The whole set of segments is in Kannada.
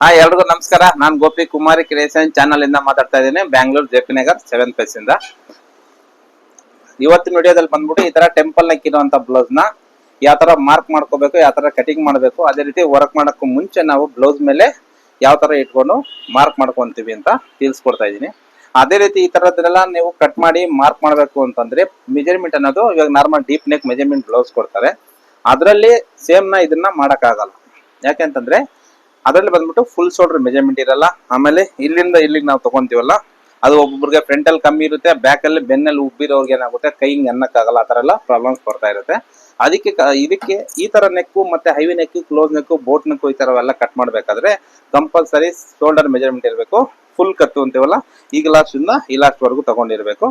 ಎಲ್ರಿಗೂ ನಮಸ್ಕಾರ. ನಾನು ಗೋಪಿ ಕುಮಾರಿ ಕ್ರಿಯೇಷನ್ ಚಾನಲ್ ಇಂದ ಮಾತಾಡ್ತಾ ಇದ್ದೀನಿ, Bangalore JP Nagar 7th face ಇಂದ. ಇವತ್ತಿನ ವಿಡಿಯೋದಲ್ಲಿ ಬಂದ್ಬಿಟ್ಟು ಈ ತರ ಟೆಂಪಲ್ ನೆಕ್ ಇರುವಂತ ಬ್ಲೌಸ್ ನ ಯಾವ ತರ ಮಾರ್ಕ್ ಮಾಡ್ಕೋಬೇಕು, ಯಾವ ತರ ಕಟಿಂಗ್ ಮಾಡಬೇಕು, ಅದೇ ರೀತಿ ವರ್ಕ್ ಮಾಡಕ್ಕೂ ಮುಂಚೆ ನಾವು ಬ್ಲೌಸ್ ಮೇಲೆ ಯಾವ ತರ ಇಟ್ಕೊಂಡು ಮಾರ್ಕ್ ಮಾಡ್ಕೊಂತೀವಿ ಅಂತ ತಿಳಿಸ್ಕೊಡ್ತಾ ಇದ್ದೀನಿ. ಅದೇ ರೀತಿ ಈ ತರದ್ರೆಲ್ಲ ನೀವು ಕಟ್ ಮಾಡಿ ಮಾರ್ಕ್ ಮಾಡಬೇಕು ಅಂತಂದ್ರೆ ಮೆಜರ್ಮೆಂಟ್ ಅನ್ನೋದು ಇವಾಗ normal deep neck measurement blouse ಕೊಡ್ತಾರೆ. ಅದರಲ್ಲಿ ಸೇಮ್ ನ ಇದನ್ನ ಮಾಡಕ್ ಆಗಲ್ಲ. ಯಾಕೆಂತಂದ್ರೆ ಅದರಲ್ಲಿ ಬಂದ್ಬಿಟ್ಟು ಫುಲ್ ಶೋಲ್ಡರ್ ಮೆಜರ್ಮೆಂಟ್ ಇರಲ್ಲ. ಆಮೇಲೆ ಇಲ್ಲಿಂದ ಇಲ್ಲಿಗೆ ನಾವು ತಗೊಂತೀವಲ್ಲ, ಅದು ಒಬ್ಬೊಬ್ರಿಗೆ ಫ್ರಂಟ್ ಅಲ್ಲಿ ಕಮ್ಮಿ ಇರುತ್ತೆ, ಬ್ಯಾಕ್ ಅಲ್ಲಿ ಬೆನ್ನಲ್ಲಿ ಉಬ್ಬಿರೋರ್ಗೆ ಏನಾಗುತ್ತೆ ಕೈ ಹಿಂಗ್ ಅನ್ನಕ್ಕಾಗಲ್ಲ. ಆ ತರ ಎಲ್ಲ ಪ್ರಾಬ್ಲಮ್ಸ್ ಬರ್ತಾ ಇರುತ್ತೆ. ಇದಕ್ಕೆ ಈ ತರ ನೆಕ್ಕು ಮತ್ತೆ heavy neck, close neck, boat neck ಈ ತರವೆಲ್ಲ ಕಟ್ ಮಾಡ್ಬೇಕಾದ್ರೆ ಕಂಪಲ್ಸರಿ ಶೋಲ್ಡರ್ ಮೆಜರ್ಮೆಂಟ್ ಇರಬೇಕು. ಫುಲ್ ಕತ್ತು ಅಂತೀವಲ್ಲ, ಈ ಲಾಸ್ಟ್ ಇಂದ ಈ ಲಾಸ್ಟ್ ವರೆಗೂ ತಗೊಂಡಿರ್ಬೇಕು.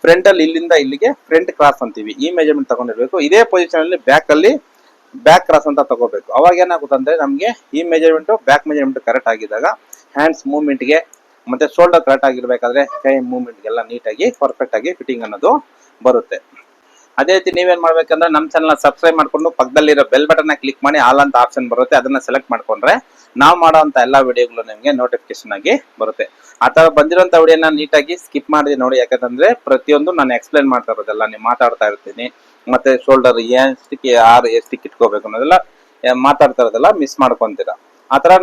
ಫ್ರಂಟ್ ಅಲ್ಲಿ ಇಲ್ಲಿಂದ ಇಲ್ಲಿಗೆ ಫ್ರಂಟ್ ಕ್ರಾಸ್ ಅಂತೀವಿ, ಈ ಮೆಜರ್ಮೆಂಟ್ ತಗೊಂಡಿರ್ಬೇಕು. ಇದೇ ಪೊಸಿಷನ್ ಅಲ್ಲಿ ಬ್ಯಾಕ್ ಕ್ರಾಸ್ ಅಂತ ತಗೋಬೇಕು. ಅವಾಗ ಏನಾಗುತ್ತೆ ಅಂದ್ರೆ ನಮ್ಗೆ ಈ ಮೆಜರ್ಮೆಂಟ್ ಬ್ಯಾಕ್ ಮೆಜರ್ಮೆಂಟ್ ಕರೆಕ್ಟ್ ಆಗಿದ್ದಾಗ ಹ್ಯಾಂಡ್ಸ್ ಮೂವ್ಮೆಂಟ್ ಗೆ ಮತ್ತೆ ಶೋಲ್ಡರ್ ಕರೆಕ್ಟ್ ಆಗಿರ್ಬೇಕಾದ್ರೆ ಕೈ ಮೂವ್ಮೆಂಟ್ ಗೆಲ್ಲ ನೀಟಾಗಿ ಪರ್ಫೆಕ್ಟ್ ಆಗಿ ಫಿಟ್ಟಿಂಗ್ ಅನ್ನೋದು ಬರುತ್ತೆ. ಅದೇ ರೀತಿ ನೀವೇನ್ ಮಾಡ್ಬೇಕಂದ್ರೆ ನಮ್ಮ ಚಾನಲ್ ಸಬ್ಸ್ಕ್ರೈಬ್ ಮಾಡ್ಕೊಂಡು ಪಕ್ಕದಲ್ಲಿರೋ ಬೆಲ್ ಬಟನ್ ಕ್ಲಿಕ್ ಮಾಡಿ ಆಲ್ ಅಂತ ಆಪ್ಷನ್ ಬರುತ್ತೆ, ಅದನ್ನ ಸೆಲೆಕ್ಟ್ ಮಾಡ್ಕೊಂಡ್ರೆ ನಾವು ಮಾಡೋಂತ ಎಲ್ಲಾ ವಿಡಿಯೋಗಳು ನಿಮಗೆ ನೋಟಿಫಿಕೇಶನ್ ಆಗಿ ಬರುತ್ತೆ. ಆ ತರ ಬಂದಿರೋಂತ ವಿಡಿಯೋನ ನೀಟಾಗಿ ಸ್ಕಿಪ್ ಮಾಡಿ ನೋಡಿ. ಯಾಕಂತಂದ್ರೆ ಪ್ರತಿಯೊಂದು ನಾನು ಎಕ್ಸ್ಪ್ಲೈನ್ ಮಾಡ್ತಾ ಇರೋದೆಲ್ಲ ನೀವು ಮಾತಾಡ್ತಾ ಇರ್ತೀನಿ. ಮತ್ತೆ ಶೋಲ್ಡರ್ ಎಷ್ಟಕ್ಕೆ ಎಷ್ಟಕ್ಕೆ ಇಟ್ಕೋಬೇಕು ಅನ್ನೋದೆಲ್ಲ ಮಾತಾಡ್ತಾ ಇರೋದೆಲ್ಲ ಮಿಸ್ ಮಾಡ್ಕೊಂತೀರಾ. ಆ ತರ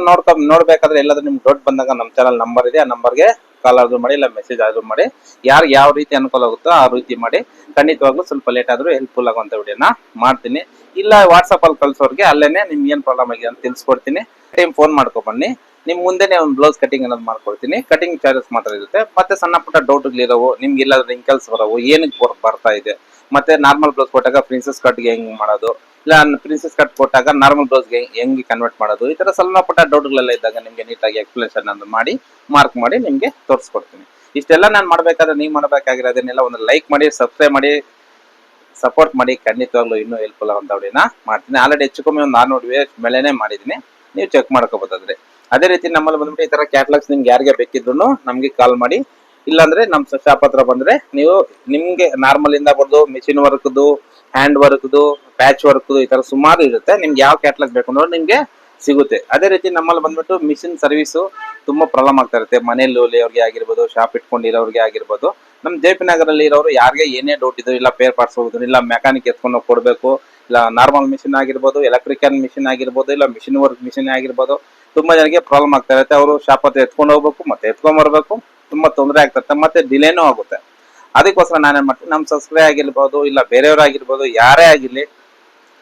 ನೋಡ್ಬೇಕಾದ್ರೆ ಎಲ್ಲಾದ್ರೂ ನಿಮ್ಗೆ ಡೌಟ್ ಬಂದಾಗ ನಮ್ಮ ಚಾನಲ್ ನಂಬರ್ ಇದೆ, ಆ ನಂಬರ್ಗೆ ಕಾಲ್ ಆದ್ರೂ ಮಾಡಿ, ಇಲ್ಲ ಮೆಸೇಜ್ ಆದ್ರೂ ಮಾಡಿ. ಯಾರಿಗೆ ಯಾವ ರೀತಿ ಅನುಕೂಲ ಆಗುತ್ತೋ ಆ ರೀತಿ ಮಾಡಿ. ಖಂಡಿತವಾಗ್ಲೂ ಸ್ವಲ್ಪ ಲೇಟ್ ಆದ್ರೂ ಹೆಲ್ಪ್ಫುಲ್ ಆಗುವಂತ ವಿಡಿಯೋನ ಮಾಡ್ತೀನಿ. ಇಲ್ಲ ವಾಟ್ಸಪ್ ಅಲ್ಲಿ ಕಳ್ಸೋರ್ಗೆ ಅಲ್ಲೇನೆ ನಿಮ್ಗೆ ಏನ್ ಪ್ರಾಬ್ಲಮ್ ಆಗಿದೆ ಅಂತ ತಿಳಿಸ್ಕೊಡ್ತೀನಿ. ಟೈಮ್ ಫೋನ್ ಮಾಡ್ಕೊ ಬನ್ನಿ, ನಿಮ್ ಮುಂದೆನೆ ಒಂದು ಬ್ಲೌಸ್ ಕಟಿಂಗ್ ಅನ್ನೋದು ಮಾಡ್ಕೊಡ್ತೀನಿ. ಕಟಿಂಗ್ ಚಾರ್ಜಸ್ ಮಾತ್ರ ಇರುತ್ತೆ. ಮತ್ತೆ ಸಣ್ಣ ಪುಟ್ಟ ಡೌಟ್ಗಳಿರೋವು, ನಿಮ್ಗೆ ಇಲ್ಲಾದ್ರೆ ರಿಂಕಲ್ಸ್ ಬರೋವು, ಏನಕ್ಕೆ ಬರ್ತಾ ಇದೆ, ಮತ್ತೆ ನಾರ್ಮಲ್ ಬ್ಲೌಸ್ ಕೊಟ್ಟಾಗ ಪ್ರಿನ್ಸೆಸ್ ಕಟ್ಗೆ ಹೆಂಗ್ ಮಾಡೋದು, ಇಲ್ಲ ಪ್ರಿನ್ಸೆಸ್ ಕಟ್ ಕೊಟ್ಟಾಗ ನಾರ್ಮಲ್ ಬ್ಲೌಸ್ಗೆ ಹೆಂಗ್ ಕನ್ವರ್ಟ್ ಮಾಡೋದು, ಈ ತರ ಸಣ್ಣ ಪುಟ್ಟ ಡೌಟ್ಗಳೆಲ್ಲ ಇದ್ದಾಗ ನಿಮ್ಗೆ ನೀಟಾಗಿ ಎಕ್ಸ್ಪ್ಲೇಷನ್ ಅನ್ನು ಮಾಡಿ ಮಾರ್ಕ್ ಮಾಡಿ ನಿಮ್ಗೆ ತೋರಿಸ್ಕೊಡ್ತೀನಿ. ಇಷ್ಟೆಲ್ಲ ನಾನು ಮಾಡ್ಬೇಕಾದ್ರೆ ನೀವು ಮಾಡಬೇಕಾಗಿರೋದನ್ನೆಲ್ಲ ಒಂದು ಲೈಕ್ ಮಾಡಿ, ಸಬ್ಸ್ಕ್ರೈಬ್ ಮಾಡಿ, ಸಪೋರ್ಟ್ ಮಾಡಿ. ಖಂಡಿತವಾಗ್ಲೂ ಇನ್ನೂ ಹೆಲ್ಪ್ಫುಲ್ ಆಗುವಂತ ವಿಡಿಯೋನ ಮಾಡ್ತೀನಿ. ಆಲ್ರೆಡಿ ಹೆಚ್ಚು ಕಮ್ಮಿ ಒಂದು 400 ಮೇಲೆನೆ ಮಾಡಿದ್ದೀನಿ, ನೀವು ಚೆಕ್ ಮಾಡ್ಕೋಬಹುದಾದ್ರೆ. ಅದೇ ರೀತಿ ನಮ್ಮಲ್ಲಿ ಬಂದ್ಬಿಟ್ಟು ಈ ತರ ಕ್ಯಾಟ್ಲಾಗ್ಸ್ ನಿಮ್ಗೆ ಯಾರಿಗೆ ಬೇಕಿದ್ರು ನಮ್ಗೆ ಕಾಲ್ ಮಾಡಿ. ಇಲ್ಲಾಂದ್ರೆ ನಮ್ ಶಾಪ್ ಹತ್ರ ಬಂದ್ರೆ ನೀವು ನಿಮ್ಗೆ ನಾರ್ಮಲ್ ಇಂದ ಬರ್ದು ಮಿಷಿನ್ ವರ್ಕ್ದು, ಹ್ಯಾಂಡ್ ವರ್ಕ್ದು, ಪ್ಯಾಚ್ ವರ್ಕ್ದು ಈ ತರ ಸುಮಾರು ಇರುತ್ತೆ. ನಿಮ್ಗೆ ಯಾವ ಕ್ಯಾಟ್ಲಾಗ್ ಬೇಕು ಅಂದ್ರೆ ನಿಮ್ಗೆ ಸಿಗುತ್ತೆ. ಅದೇ ರೀತಿ ನಮ್ಮಲ್ಲಿ ಬಂದ್ಬಿಟ್ಟು ಮಿಷಿನ್ ಸರ್ವಿಸು ತುಂಬಾ ಪ್ರಾಬ್ಲಮ್ ಆಗ್ತಾ ಇರುತ್ತೆ. ಮನೇಲಿ ಅವ್ರಿಗೆ ಆಗಿರ್ಬೋದು, ಶಾಪ್ ಇಟ್ಕೊಂಡಿರೋರಿಗೆ ಆಗಿರ್ಬೋದು. ನಮ್ ಜೆಪಿ ನಗರಲ್ಲಿ ಇರೋರು ಯಾರಿಗೆ ಏನೇ ಡೌಟ್ ಇದ್ರು, ಇಲ್ಲ ಪೇರ್ ಪಾರ್ಟ್ಸ್ ಹೋಗುದು, ಇಲ್ಲ ಮೆಕ್ಯಾನಿಕ್ ಎತ್ಕೊಂಡು ಹೋಗಿ ಕೊಡ್ಬೇಕು, ಇಲ್ಲ ನಾರ್ಮಲ್ ಮಿಷಿನ್ ಆಗಿರ್ಬೋದು, ಎಲೆಕ್ಟ್ರಿಕಲ್ ಮಿಷಿನ್ ಆಗಿರ್ಬೋದು, ಇಲ್ಲ ಮಿಷಿನ್ ವರ್ಕ್ ಮಿಷಿನ್ ಆಗಿರ್ಬೋದು, ತುಂಬಾ ಜನಕ್ಕೆ ಪ್ರಾಬ್ಲಮ್ ಆಗ್ತಾ ಇರುತ್ತೆ. ಅವರು ಶಾಪ್ ಹತ್ರ ಎತ್ಕೊಂಡು ಹೋಗ್ಬೇಕು, ಮತ್ತೆ ಎತ್ಕೊಂಡ್ ಬರ್ಬೇಕು, ತುಂಬಾ ತೊಂದರೆ ಆಗ್ತಿರುತ್ತೆ, ಮತ್ತೆ ಡಿಲೇನೂ ಆಗುತ್ತೆ. ಅದಕ್ಕೋಸ್ಕರ ನಾನೇನ್ ಮಾಡ್ತೀನಿ, ನಮ್ ಸಬ್ಸ್ಕ್ರೈಬ್ ಆಗಿರ್ಬೋದು, ಇಲ್ಲ ಬೇರೆಯವರಾಗಿರ್ಬೋದು, ಯಾರೇ ಆಗಿರ್ಲಿ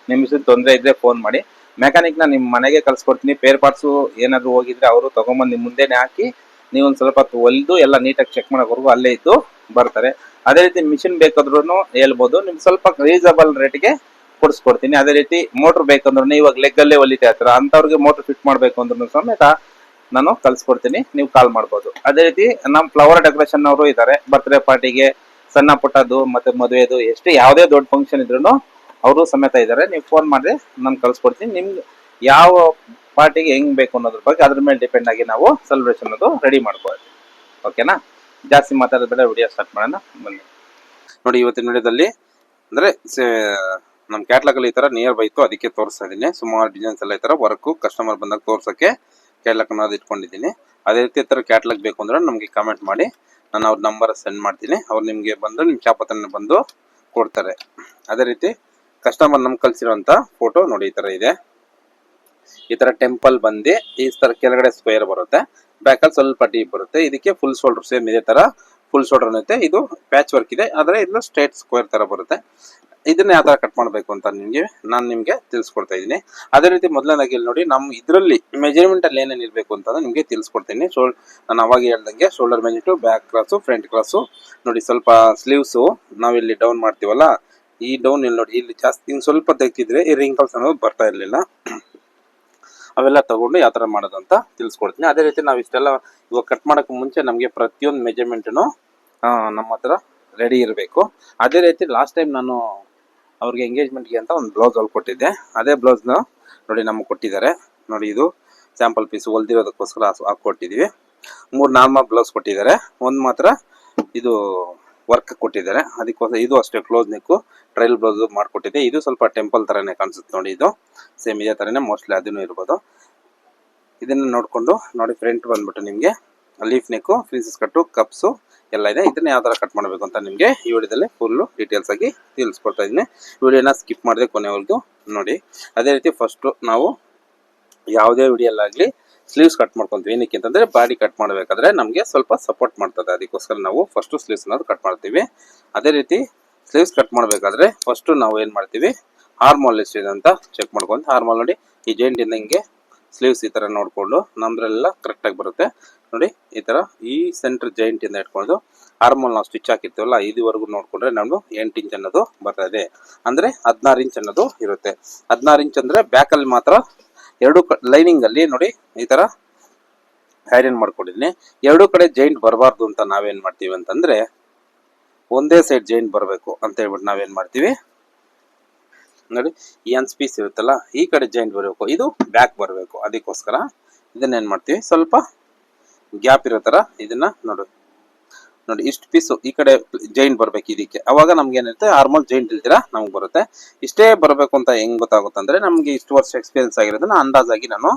ನಿಮ್ ತೊಂದರೆ ಇದ್ರೆ ಫೋನ್ ಮಾಡಿ. ಮೆಕ್ಯಾನಿಕ್ ನ ನಿಮ್ ಮನೆಗೆ ಕಳ್ಸಿಕೊಡ್ತೀನಿ. ಪೇರ್ ಪಾರ್ಟ್ಸ್ ಏನಾದ್ರು ಹೋಗಿದ್ರೆ ಅವರು ತಗೊಂಬಂದ್ ನಿಮ್ ಮುಂದೆನೆ ಹಾಕಿ ನೀವು ಒಂದ್ ಸ್ವಲ್ಪ ಹೊಲಿದು ಎಲ್ಲ ನೀಟಾಗಿ ಚೆಕ್ ಮಾಡೋವರೆಗೂ ಅಲ್ಲೇ ಇದ್ದು ಬರ್ತಾರೆ. ಅದೇ ರೀತಿ ಮಿಷಿನ್ ಬೇಕಾದ್ರೂ ಹೇಳ್ಬೋದು, ನಿಮ್ಗೆ ಸ್ವಲ್ಪ ರೀಸನಬಲ್ ರೇಟ್ಗೆ ಕೊಡಿಸ್ಕೊಡ್ತೀನಿ. ಅದೇ ರೀತಿ ಮೋಟರ್ ಬೇಕಂದ್ರೂ ಇವಾಗ ಲೆಗ್ ಅಲ್ಲೇ ಹೊಲಿತಾ ಇರ್ತಾರೆ, ಅಂತವ್ರಿಗೆ ಮೋಟರ್ ಫಿಟ್ ಮಾಡ್ಬೇಕು ಅಂದ್ರೂ ಸಮೇತ ನಾನು ಕಳ್ಸಿಕೊಡ್ತೀನಿ, ನೀವು ಕಾಲ್ ಮಾಡ್ಬೋದು. ಅದೇ ರೀತಿ ನಮ್ ಫ್ಲವರ್ ಡೆಕೋರೇಷನ್ ಅವರು ಇದ್ದಾರೆ. ಬರ್ತ್ಡೇ ಪಾರ್ಟಿಗೆ, ಸಣ್ಣ ಪುಟ್ಟದ್ದು, ಮತ್ತೆ ಮದುವೆದು, ಎಷ್ಟು ಯಾವುದೇ ದೊಡ್ಡ ಫಂಕ್ಷನ್ ಇದ್ರು ಅವರು ಸಮೇತ ಇದ್ದಾರೆ. ನೀವು ಫೋನ್ ಮಾಡಿದ್ರೆ ನಾನು ಕಳ್ಸಿಕೊಡ್ತೀನಿ. ನಿಮ್ಗೆ ಯಾವ ಪಾರ್ಟಿಗೆ ಹೆಂಗ್ ಬೇಕು ಅನ್ನೋದ್ರ ಬಗ್ಗೆ ಅದ್ರ ಮೇಲೆ ಡಿಪೆಂಡ್ ಆಗಿ ನಾವು ಸೆಲೆಬ್ರೇಷನ್ ಅದು ರೆಡಿ ಮಾಡ್ಕೊಳ್ತೀವಿ. ಓಕೆನಾ? ಜಾಸ್ತಿ ಮಾತಾಡೋದ್ ಬೇಡ, ವಿಡಿಯೋ ಸ್ಟಾರ್ಟ್ ಮಾಡೋಣ ಬನ್ನಿ. ನೋಡಿ, ಇವತ್ತಿನ ವಿಡಿಯೋದಲ್ಲಿ ಅಂದ್ರೆ ನಮ್ ಕ್ಯಾಟ್ಲಾಗ್ ಅಲ್ಲಿ ಈ ತರ ನಿಯರ್ ಬೈ ಇತ್ತು, ಅದಕ್ಕೆ ತೋರಿಸ್ತಾ ಇದೀನಿ. ಸುಮಾರು ಡಿಸೈನ್ಸ್ ಎಲ್ಲ ಈ ತರ ವರ್ಕ್ ಕಸ್ಟಮರ್ ಬಂದಾಗ ತೋರ್ಸಕ್ಕೆ ಕ್ಯಾಟ್ಲಾಗ್ ಅನ್ನೋದು ಇಟ್ಕೊಂಡಿದ್ದೀನಿ. ಅದೇ ರೀತಿ ಈ ತರ ಕ್ಯಾಟ್ಲಾಗ್ ಬೇಕು ಅಂದ್ರೆ ನಮ್ಗೆ ಕಮೆಂಟ್ ಮಾಡಿ, ನಾನು ಅವ್ರ ನಂಬರ್ ಸೆಂಡ್ ಮಾಡ್ತೀನಿ. ಅವ್ರು ನಿಮ್ಗೆ ಬಂದು ನಿಮ್ ಶಾಪ್ ಹತ್ರ ಬಂದು ಕೊಡ್ತಾರೆ. ಅದೇ ರೀತಿ ಕಸ್ಟಮರ್ ನಮ್ಗೆ ಕಳ್ಸಿರೋಂತ ಫೋಟೋ ನೋಡಿ ಈ ತರ ಇದೆ. ಈ ತರ ಟೆಂಪಲ್ ಬಂದು ಈ ತರ ಕೆಳಗಡೆ ಸ್ಕ್ವೇರ್ ಬರುತ್ತೆ, ಬ್ಯಾಕ್ ಅಲ್ಲಿ ಸ್ವಲ್ಪ ಡೀಪ್ ಬರುತ್ತೆ. ಇದಕ್ಕೆ ಫುಲ್ ಶೋಲ್ಡರ್ ಸೇಮ್ ಇದೇ ತರ ಫುಲ್ ಶೋಲ್ಡರ್ ಇರುತ್ತೆ. ಇದು ಪ್ಯಾಚ್ ವರ್ಕ್ ಇದೆ, ಆದ್ರೆ ಇದು ಸ್ಟ್ರೇಟ್ ಸ್ಕ್ವೇರ್ ತರ ಬರುತ್ತೆ. ಇದನ್ನ ಯಾವ ತರ ಕಟ್ ಮಾಡ್ಬೇಕು ಅಂತ ನಾನು ನಿಮ್ಗೆ ತಿಳಿಸ್ಕೊಡ್ತಾ ಇದ್ದೀನಿ. ಅದೇ ರೀತಿ ಮೊದಲನೇದಾಗಿ ಇಲ್ಲಿ ನೋಡಿ, ನಮ್ ಇದ್ರಲ್ಲಿ ಮೆಜರ್ಮೆಂಟ್ ಅಲ್ಲಿ ಏನೇನು ಇರ್ಬೇಕು ಅಂತ ನಿಮ್ಗೆ ತಿಳಿಸ್ಕೊಡ್ತೀನಿ. ನಾನು ಅವಾಗ ಹೇಳ್ದಂಗೆ shoulder measurement, back cross, front cross. ನೋಡಿ, ಸ್ವಲ್ಪ ಸ್ಲೀವ್ಸ್ ನಾವಿಲ್ಲಿ ಡೌನ್ ಮಾಡ್ತೀವಲ್ಲ, ಈ ಡೌನ್ ಇಲ್ಲಿ ನೋಡಿ, ಇಲ್ಲಿ ಜಾಸ್ತಿ ಹಿಂಗ್ ಸ್ವಲ್ಪ ತೆಗ್ದಿದ್ರೆ ಈ ರಿಂಕಲ್ಸ್ ಅನ್ನೋದು ಬರ್ತಾ ಇರ್ಲಿಲ್ಲ. ಅವೆಲ್ಲ ತಗೊಂಡು ಯಾವ ತರ ಮಾಡೋದು ಅಂತ ತಿಳಿಸ್ಕೊಡ್ತೀನಿ. ಅದೇ ರೀತಿ ನಾವು ಇಷ್ಟೆಲ್ಲ ಇವಾಗ ಕಟ್ ಮಾಡಕ್ ಮುಂಚೆ ನಮ್ಗೆ ಪ್ರತಿಯೊಂದು ಮೆಜರ್ಮೆಂಟ್ನು ನಮ್ಮ ಹತ್ರ ರೆಡಿ ಇರಬೇಕು. ಅದೇ ರೀತಿ ಲಾಸ್ಟ್ ಟೈಮ್ ನಾನು ಅವ್ರಿಗೆ ಎಂಗೇಜ್ಮೆಂಟ್ಗೆ ಅಂತ ಒಂದು ಬ್ಲೌಸ್ ಹೊಲ್ಕೊಟ್ಟಿದ್ದೆ. ಅದೇ ಬ್ಲೌಸ್ನ ನೋಡಿ ನಮ್ಗೆ ಕೊಟ್ಟಿದ್ದಾರೆ. ನೋಡಿ, ಇದು ಸ್ಯಾಂಪಲ್ ಪೀಸ್ ಹೊಲ್ದಿರೋದಕ್ಕೋಸ್ಕರ ಹಾಕೊಟ್ಟಿದೀವಿ. 3 ನಾರ್ಮಲ್ ಬ್ಲೌಸ್ ಕೊಟ್ಟಿದ್ದಾರೆ, ಒಂದು ಮಾತ್ರ ಇದು ವರ್ಕ್ ಕೊಟ್ಟಿದ್ದಾರೆ. ಅದಕ್ಕೋಸ್ಕರ ಇದು ಅಷ್ಟೇ ಕ್ಲೋಸ್ ನೆಕ್ ಟ್ರೈಲ್ ಬ್ಲೌಸ್ ಮಾಡ್ಕೊಟ್ಟಿದ್ದೆ. ಇದು ಸ್ವಲ್ಪ ಟೆಂಪಲ್ ತರನೇ ಕಾಣಿಸುತ್ತೆ ನೋಡಿ, ಇದು ಸೇಮ್ ಇದೇ ತರನೇ ಮೋಸ್ಟ್ಲಿ ಅದನ್ನು ಇರ್ಬೋದು. ಇದನ್ನ ನೋಡಿಕೊಂಡು ನೋಡಿ, ಫ್ರಂಟ್ ಬಂದ್ಬಿಟ್ಟು ನಿಮಗೆ ಲೀಫ್ ನೆಕ್ಕು, ಪ್ರಿನ್ಸಸ್ ಕಟ್ಟು, ಕಪ್ಸು ಎಲ್ಲ ಇದೆ. ಇದನ್ನ ಯಾವ ಥರ ಕಟ್ ಮಾಡಬೇಕು ಅಂತ ನಿಮಗೆ ಈ ವಿಡಿಯೋದಲ್ಲಿ ಫುಲ್ಲು ಡೀಟೇಲ್ಸ್ ಆಗಿ ತಿಳಿಸ್ಕೊಡ್ತಾ ಇದ್ದೀನಿ. ವಿಡಿಯೋನ ಸ್ಕಿಪ್ ಮಾಡದೆ ಕೊನೆವರೆಗೂ ನೋಡಿ. ಅದೇ ರೀತಿ ಫಸ್ಟು ನಾವು ಯಾವುದೇ ವಿಡಿಯೋಲ್ಲಾಗಲಿ ಸ್ಲೀವ್ಸ್ ಕಟ್ ಮಾಡ್ಕೊತೀವಿ. ಏನಕ್ಕೆ ಅಂತಂದರೆ ಬಾಡಿ ಕಟ್ ಮಾಡಬೇಕಾದ್ರೆ ನಮಗೆ ಸ್ವಲ್ಪ ಸಪೋರ್ಟ್ ಮಾಡ್ತದೆ, ಅದಕ್ಕೋಸ್ಕರ ನಾವು ಫಸ್ಟು ಸ್ಲೀವ್ಸ್ ಅನ್ನೋದು ಕಟ್ ಮಾಡ್ತೀವಿ. ಅದೇ ರೀತಿ ಸ್ಲೀವ್ಸ್ ಕಟ್ ಮಾಡಬೇಕಾದ್ರೆ ಫಸ್ಟು ನಾವು ಏನು ಮಾಡ್ತೀವಿ, ಆರ್ಮೋಲ್ ಎಷ್ಟಿದೆ ಅಂತ ಚೆಕ್ ಮಾಡ್ಕೊಂಡು, ಆರ್ಮೋಲ್ ನೋಡಿ ಈ ಜಾಯಿಂಟಿಂದ ಹಿಂಗೆ ಸ್ಲೀವ್ಸ್ ಈ ಥರ ನೋಡಿಕೊಂಡು ನಮ್ದ್ರೆಲ್ಲ ಕರೆಕ್ಟಾಗಿ ಬರುತ್ತೆ ನೋಡಿ. ಈ ಥರ ಈ ಸೆಂಟ್ರ್ ಜಾಯಿಂಟಿಂದ ಇಟ್ಕೊಂಡು ಆರ್ಮೋಲ್ ನಾವು ಸ್ಟಿಚ್ ಹಾಕಿರ್ತೀವಲ್ಲ ಇದುವರೆಗೂ ನೋಡಿಕೊಂಡ್ರೆ ನಾವು 8 ಇಂಚ್ ಅನ್ನೋದು ಬರ್ತಾ ಇದೆ. ಅಂದರೆ 16 ಇಂಚ್ ಅನ್ನೋದು ಇರುತ್ತೆ. 16 ಇಂಚ್ ಅಂದರೆ ಬ್ಯಾಕಲ್ಲಿ ಮಾತ್ರ ಎರಡು ಲೈನಿಂಗಲ್ಲಿ ನೋಡಿ ಈ ಥರ ಐರನ್ ಮಾಡ್ಕೊಂಡಿದ್ದೀನಿ. ಎರಡೂ ಕಡೆ ಜಾಯಿಂಟ್ ಬರಬಾರ್ದು ಅಂತ ನಾವೇನು ಮಾಡ್ತೀವಿ ಅಂತಂದರೆ, ಒಂದೇ ಸೈಡ್ ಜಾಯಿಂಟ್ ಬರಬೇಕು ಅಂತ ಹೇಳ್ಬಿಟ್ಟು ನಾವೇನು ಮಾಡ್ತೀವಿ ನೋಡಿ, ಈ ಅನ್ಸ್ ಪೀಸ್ ಇರುತ್ತಲ್ಲ ಈ ಕಡೆ ಜಾಯಿಂಟ್ ಬರಬೇಕು, ಇದು ಬ್ಯಾಕ್ ಬರಬೇಕು. ಅದಕ್ಕೋಸ್ಕರ ಇದನ್ನೇನು ಮಾಡ್ತೀವಿ, ಸ್ವಲ್ಪ ಗ್ಯಾಪ್ ಇರೋ ಥರ ಇದನ್ನ ನೋಡಿ ಇಷ್ಟು ಪೀಸು ಈ ಕಡೆ ಜಾಯಿಂಟ್ ಬರಬೇಕು ಇದಕ್ಕೆ. ಅವಾಗ ನಮ್ಗೆ ಏನಿರುತ್ತೆ ಆರ್ಮೋಲ್ ಜಾಯಿಂಟ್ ಇಲ್ದಿರ ನಮ್ಗೆ ಬರುತ್ತೆ. ಇಷ್ಟೇ ಬರಬೇಕು ಅಂತ ಹೆಂಗೆ ಗೊತ್ತಾಗುತ್ತೆ ಅಂದರೆ, ನಮಗೆ ಇಷ್ಟು ವರ್ಷ ಎಕ್ಸ್ಪೀರಿಯನ್ಸ್ ಆಗಿರೋದನ್ನ ಅಂದಾಜಾಗಿ ನಾನು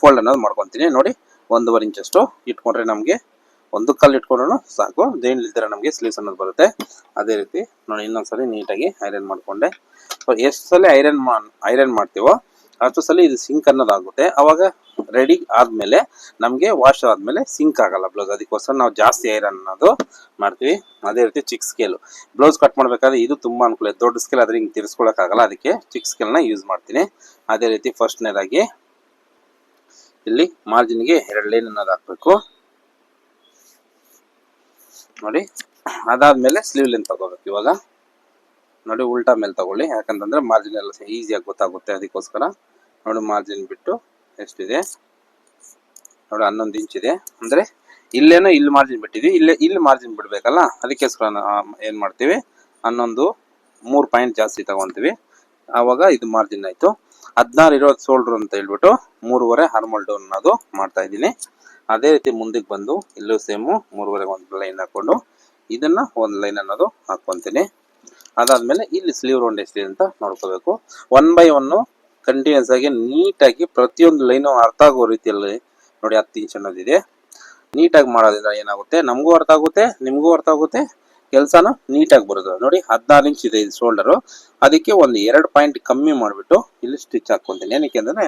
ಫೋಲ್ಡ್ ಅನ್ನೋದು ಮಾಡ್ಕೊತೀನಿ ನೋಡಿ. 1.5 ಇಂಚಷ್ಟು ಇಟ್ಕೊಂಡ್ರೆ ನಮಗೆ ಒಂದು ಕಲ್ಲು ಇಟ್ಕೊಂಡ್ರು ಸಾಕು, ಜಾಯಿಂಟ್ ಇಲ್ದಿರ ನಮಗೆ ಸ್ಲೀವ್ಸ್ ಅನ್ನೋದು ಬರುತ್ತೆ. ಅದೇ ರೀತಿ ನೋಡಿ ಇನ್ನೊಂದ್ಸಲಿ ನೀಟಾಗಿ ಐರನ್ ಮಾಡಿಕೊಂಡೆ. ಎಷ್ಟು ಸಲ ಐರನ್ ಮಾಡ್ತೀವೋ ಅಷ್ಟು ಸಲ ಇದು ಸಿಂಕ್ ಅನ್ನೋದಾಗುತ್ತೆ. ಅವಾಗ ರೆಡಿ ಆದಮೇಲೆ ನಮಗೆ ವಾಶ್ ಆದಮೇಲೆ ಸಿಂಕ್ ಆಗಲ್ಲ ಬ್ಲೌಸ್. ಅದಕ್ಕೋಸ್ಕರ ನಾವು ಜಾಸ್ತಿ ಐರನ್ ಅನ್ನೋದು ಮಾಡ್ತೀವಿ. ಅದೇ ರೀತಿ ಚಿಕ್ಕ ಸ್ಕೇಲು ಬ್ಲೌಸ್ ಕಟ್ ಮಾಡಬೇಕಾದ್ರೆ ಇದು ತುಂಬ ಅನುಕೂಲ. ದೊಡ್ಡ ಸ್ಕೇಲ್ ಆದರೆ ಹಿಂಗೆ ತಿರ್ಸ್ಕೊಳಕ್ಕಾಗಲ್ಲ, ಅದಕ್ಕೆ ಚಿಕ್ಕ ಸ್ಕೇಲ್ನ ಯೂಸ್ ಮಾಡ್ತೀನಿ. ಅದೇ ರೀತಿ ಫಸ್ಟ್ನೇದಾಗಿ ಇಲ್ಲಿ ಮಾರ್ಜಿನ್ಗೆ 2 ಲೈನ್ ಅನ್ನೋದು ಹಾಕಬೇಕು ನೋಡಿ. ಅದಾದಮೇಲೆ ಸ್ಲೀವ್ ಲೆಂತ್ ತಗೋಬೇಕು. ಇವಾಗ ನೋಡಿ ಉಲ್ಟಾ ಮೇಲೆ ತಗೊಳ್ಳಿ, ಯಾಕಂತಂದರೆ ಮಾರ್ಜಿನ್ ಎಲ್ಲ ಈಸಿಯಾಗಿ ಗೊತ್ತಾಗುತ್ತೆ. ಅದಕ್ಕೋಸ್ಕರ ನೋಡಿ ಮಾರ್ಜಿನ್ ಬಿಟ್ಟು ಎಷ್ಟಿದೆ ನೋಡಿ 11 ಇಂಚ್ ಇದೆ. ಅಂದರೆ ಇಲ್ಲೇನೋ ಇಲ್ಲಿ ಮಾರ್ಜಿನ್ ಬಿಟ್ಟಿದ್ವಿ, ಇಲ್ಲಿ ಮಾರ್ಜಿನ್ ಬಿಡಬೇಕಲ್ಲ, ಅದಕ್ಕೋಸ್ಕರ ಏನು ಮಾಡ್ತೀವಿ 3 ಪಾಯಿಂಟ್ ಜಾಸ್ತಿ ತಗೊತೀವಿ. ಆವಾಗ ಇದು ಮಾರ್ಜಿನ್ ಆಯಿತು. 16 ಇರೋದು ಶೋಲ್ಡ್ರ್ ಅಂತ ಹೇಳ್ಬಿಟ್ಟು 3.5 ಆರ್ಮೋಲ್ ಡೌನ್ ಅನ್ನೋದು ಮಾಡ್ತಾ ಇದ್ದೀನಿ. ಅದೇ ರೀತಿ ಮುಂದಕ್ಕೆ ಬಂದು ಇಲ್ಲೂ ಸೇಮು 3.5 ಒಂದು ಲೈನ್ ಹಾಕ್ಕೊಂಡು ಇದನ್ನು ಒಂದು ಲೈನ್ ಅನ್ನೋದು ಹಾಕ್ಕೊತೀನಿ. ಅದಾದಮೇಲೆ ಇಲ್ಲಿ ಸ್ಲೀವ್ ರೌಂಡ್ ಎಷ್ಟಿದೆ ಅಂತ ನೋಡ್ಕೋಬೇಕು. 1 by 1 ಕಂಟಿನ್ಯೂಸ್ ಆಗಿ ನೀಟಾಗಿ ಪ್ರತಿಯೊಂದು ಲೈನು ಅರ್ಥ ಆಗೋ ರೀತಿಯಲ್ಲಿ ನೋಡಿ 10 ಇಂಚ್ ಅನ್ನೋದಿದೆ. ನೀಟಾಗಿ ಮಾಡೋದ್ರಿಂದ ಏನಾಗುತ್ತೆ, ನಮಗೂ ಅರ್ಥ ಆಗುತ್ತೆ, ನಿಮಗೂ ಅರ್ಥ ಆಗುತ್ತೆ, ಕೆಲಸನೂ ನೀಟಾಗಿ ಬರುತ್ತೆ ನೋಡಿ. 16 ಇಂಚ್ ಇದೆ ಇದು ಶೋಲ್ಡರು, ಅದಕ್ಕೆ ಒಂದು 2 ಪಾಯಿಂಟ್ ಕಮ್ಮಿ ಮಾಡಿಬಿಟ್ಟು ಇಲ್ಲಿ ಸ್ಟಿಚ್ ಹಾಕ್ಕೊತೀನಿ. ಏನಕ್ಕೆ ಅಂದರೆ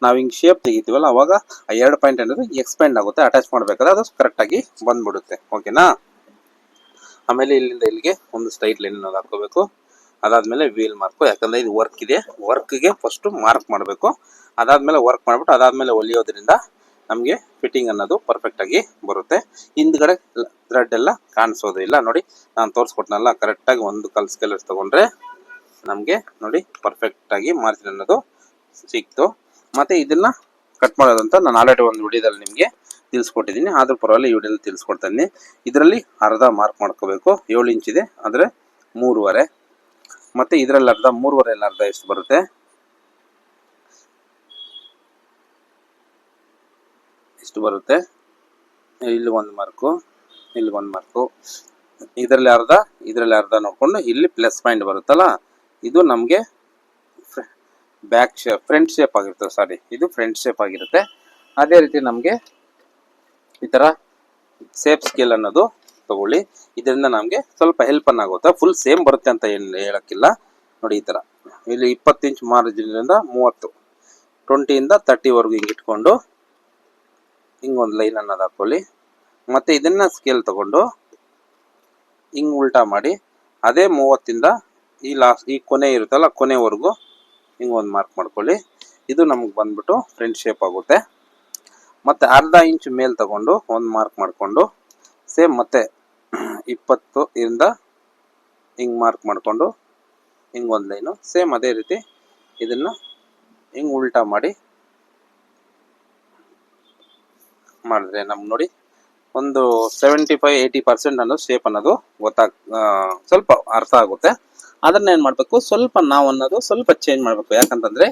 ನಾವು ಹಿಂಗೆ ಶೇಪ್ ತೆಗಿತೀವಲ್ಲ ಅವಾಗ ಆ 2 ಪಾಯಿಂಟ್ ಅನ್ನೋದು ಎಕ್ಸ್ಪ್ಯಾಂಡ್ ಆಗುತ್ತೆ. ಅಟ್ಯಾಚ್ ಮಾಡಬೇಕಾದ್ರೆ ಅದು ಕರೆಕ್ಟಾಗಿ ಬಂದ್ಬಿಡುತ್ತೆ. ಓಕೆನಾ. ಆಮೇಲೆ ಇಲ್ಲಿಂದ ಇಲ್ಲಿಗೆ ಒಂದು ಸ್ಟ್ರೈಟ್ ಲೈನ್ ಅನ್ನೋದು ಹಾಕೋಬೇಕು. ಅದಾದಮೇಲೆ ವೀಲ್ ಮಾರ್ಕು, ಯಾಕಂದರೆ ಇದು ವರ್ಕ್ ಇದೆ, ವರ್ಕ್ಗೆ ಫಸ್ಟು ಮಾರ್ಕ್ ಮಾಡಬೇಕು. ಅದಾದಮೇಲೆ ವರ್ಕ್ ಮಾಡಿಬಿಟ್ಟು ಅದಾದಮೇಲೆ ಹೊಲಿಯೋದ್ರಿಂದ ನಮಗೆ ಫಿಟ್ಟಿಂಗ್ ಅನ್ನೋದು ಪರ್ಫೆಕ್ಟಾಗಿ ಬರುತ್ತೆ. ಹಿಂದ್ಗಡೆ ಥ್ರೆಡ್ ಎಲ್ಲ ಕಾಣಿಸೋದು ಇಲ್ಲ ನೋಡಿ. ನಾನು ತೋರಿಸ್ಕೊಟ್ನಲ್ಲ ಕರೆಕ್ಟಾಗಿ ಒಂದು ಕಲ್ ಸ್ಕೇಲರ್ಸ್ ತೊಗೊಂಡ್ರೆ ನಮಗೆ ನೋಡಿ ಪರ್ಫೆಕ್ಟಾಗಿ ಮಾರ್ಜಿನ್ ಅನ್ನೋದು ಸಿಕ್ತು. ಮತ್ತು ಇದನ್ನು ಕಟ್ ಮಾಡೋದಂತ ನಾನು ಆಲ್ರೆಡಿ ಒಂದು ವಿಡಿಯೋದಲ್ಲಿ ನಿಮಗೆ ತಿಳಿಸ್ಕೊಟ್ಟಿದ್ದೀನಿ, ಆದರೂ ಪರವಾಗಿಲ್ಲ ಈ ವಿಡಿಯೋದಲ್ಲಿ ತಿಳಿಸ್ಕೊಡ್ತಾ ಇದ್ದೀನಿ. ಇದರಲ್ಲಿ ಅರ್ಧ ಮಾರ್ಕ್ ಮಾಡ್ಕೋಬೇಕು. 7 ಇಂಚ್ ಇದೆ ಅಂದರೆ 3.5, ಮತ್ತು ಇದರಲ್ಲಿ ಅರ್ಧ 3.5 ಅರ್ಧ ಎಷ್ಟು ಬರುತ್ತೆ, ಇಷ್ಟು ಬರುತ್ತೆ. ಇಲ್ಲಿ ಒಂದು ಮಾರ್ಕು, ಇಲ್ಲಿ ಒಂದು ಮಾರ್ಕು, ಇದರಲ್ಲಿ ಅರ್ಧ ನೋಡಿಕೊಂಡು ಇಲ್ಲಿ ಪ್ಲಸ್ ಪಾಯಿಂಟ್ ಬರುತ್ತಲ್ಲ, ಇದು ನಮಗೆ ಬ್ಯಾಕ್ ಶೇಪ್ ಫ್ರಂಟ್ ಶೇಪ್ ಆಗಿರುತ್ತೆ. ಸಾರಿ, ಇದು ಫ್ರಂಟ್ ಶೇಪ್ ಆಗಿರುತ್ತೆ. ಅದೇ ರೀತಿ ನಮಗೆ ಈ ಥರ ಸೇಪ್ ಸ್ಕೇಲ್ ಅನ್ನೋದು ತಗೊಳ್ಳಿ. ಇದರಿಂದ ನಮಗೆ ಸ್ವಲ್ಪ ಹೆಲ್ಪ್ ಆಗುತ್ತೆ. ಫುಲ್ ಸೇಮ್ ಬರುತ್ತೆ ಅಂತ ಏನು ಹೇಳೋಕ್ಕಿಲ್ಲ ನೋಡಿ. ಈ ಥರ ಇಲ್ಲಿ 20 ಇಂಚ್ ಮಾರ್ಜಿನಿಂದ 30, 20ಇಂದ 30ವರೆಗೂ ಹಿಂಗೆ ಇಟ್ಕೊಂಡು ಹಿಂಗೆ ಒಂದು ಲೈನ್ ಅನ್ನೋದು ಹಾಕ್ಕೊಳ್ಳಿ. ಮತ್ತು ಇದನ್ನು ಸ್ಕೇಲ್ ತಗೊಂಡು ಹಿಂಗೆ ಉಲ್ಟಾ ಮಾಡಿ ಅದೇ 30ಇಂದ ಈ ಕೊನೆ ಇರುತ್ತಲ್ಲ ಕೊನೆವರೆಗೂ ಹಿಂಗೆ ಒಂದು ಮಾರ್ಕ್ ಮಾಡ್ಕೊಳ್ಳಿ. ಇದು ನಮಗೆ ಬಂದ್ಬಿಟ್ಟು ಫ್ರಂಟ್ ಶೇಪ್ ಆಗುತ್ತೆ. ಮತ್ತು ಅರ್ಧ ಇಂಚ್ ಮೇಲೆ ತಗೊಂಡು ಒಂದು ಮಾರ್ಕ್ ಮಾಡಿಕೊಂಡು ಸೇಮ್ ಮತ್ತೆ 20ಇಂದ ಹಿಂಗೆ ಮಾರ್ಕ್ ಮಾಡಿಕೊಂಡು ಹಿಂಗೆ ಒಂದು ಲೈನು ಸೇಮ್ ಅದೇ ರೀತಿ ಇದನ್ನು ಹಿಂಗೆ ಉಲ್ಟಾ ಮಾಡಿದ್ರೆ ನಮ್ಗೆ ನೋಡಿ ಒಂದು 75-80% ಅನ್ನೋದು ಶೇಪ್ ಅನ್ನೋದು ಸ್ವಲ್ಪ ಅರ್ಥ ಆಗುತ್ತೆ. ಅದನ್ನ ಏನು ಮಾಡಬೇಕು, ಸ್ವಲ್ಪ ನಾವು ಅನ್ನೋದು ಸ್ವಲ್ಪ ಚೇಂಜ್ ಮಾಡಬೇಕು. ಯಾಕಂತಂದರೆ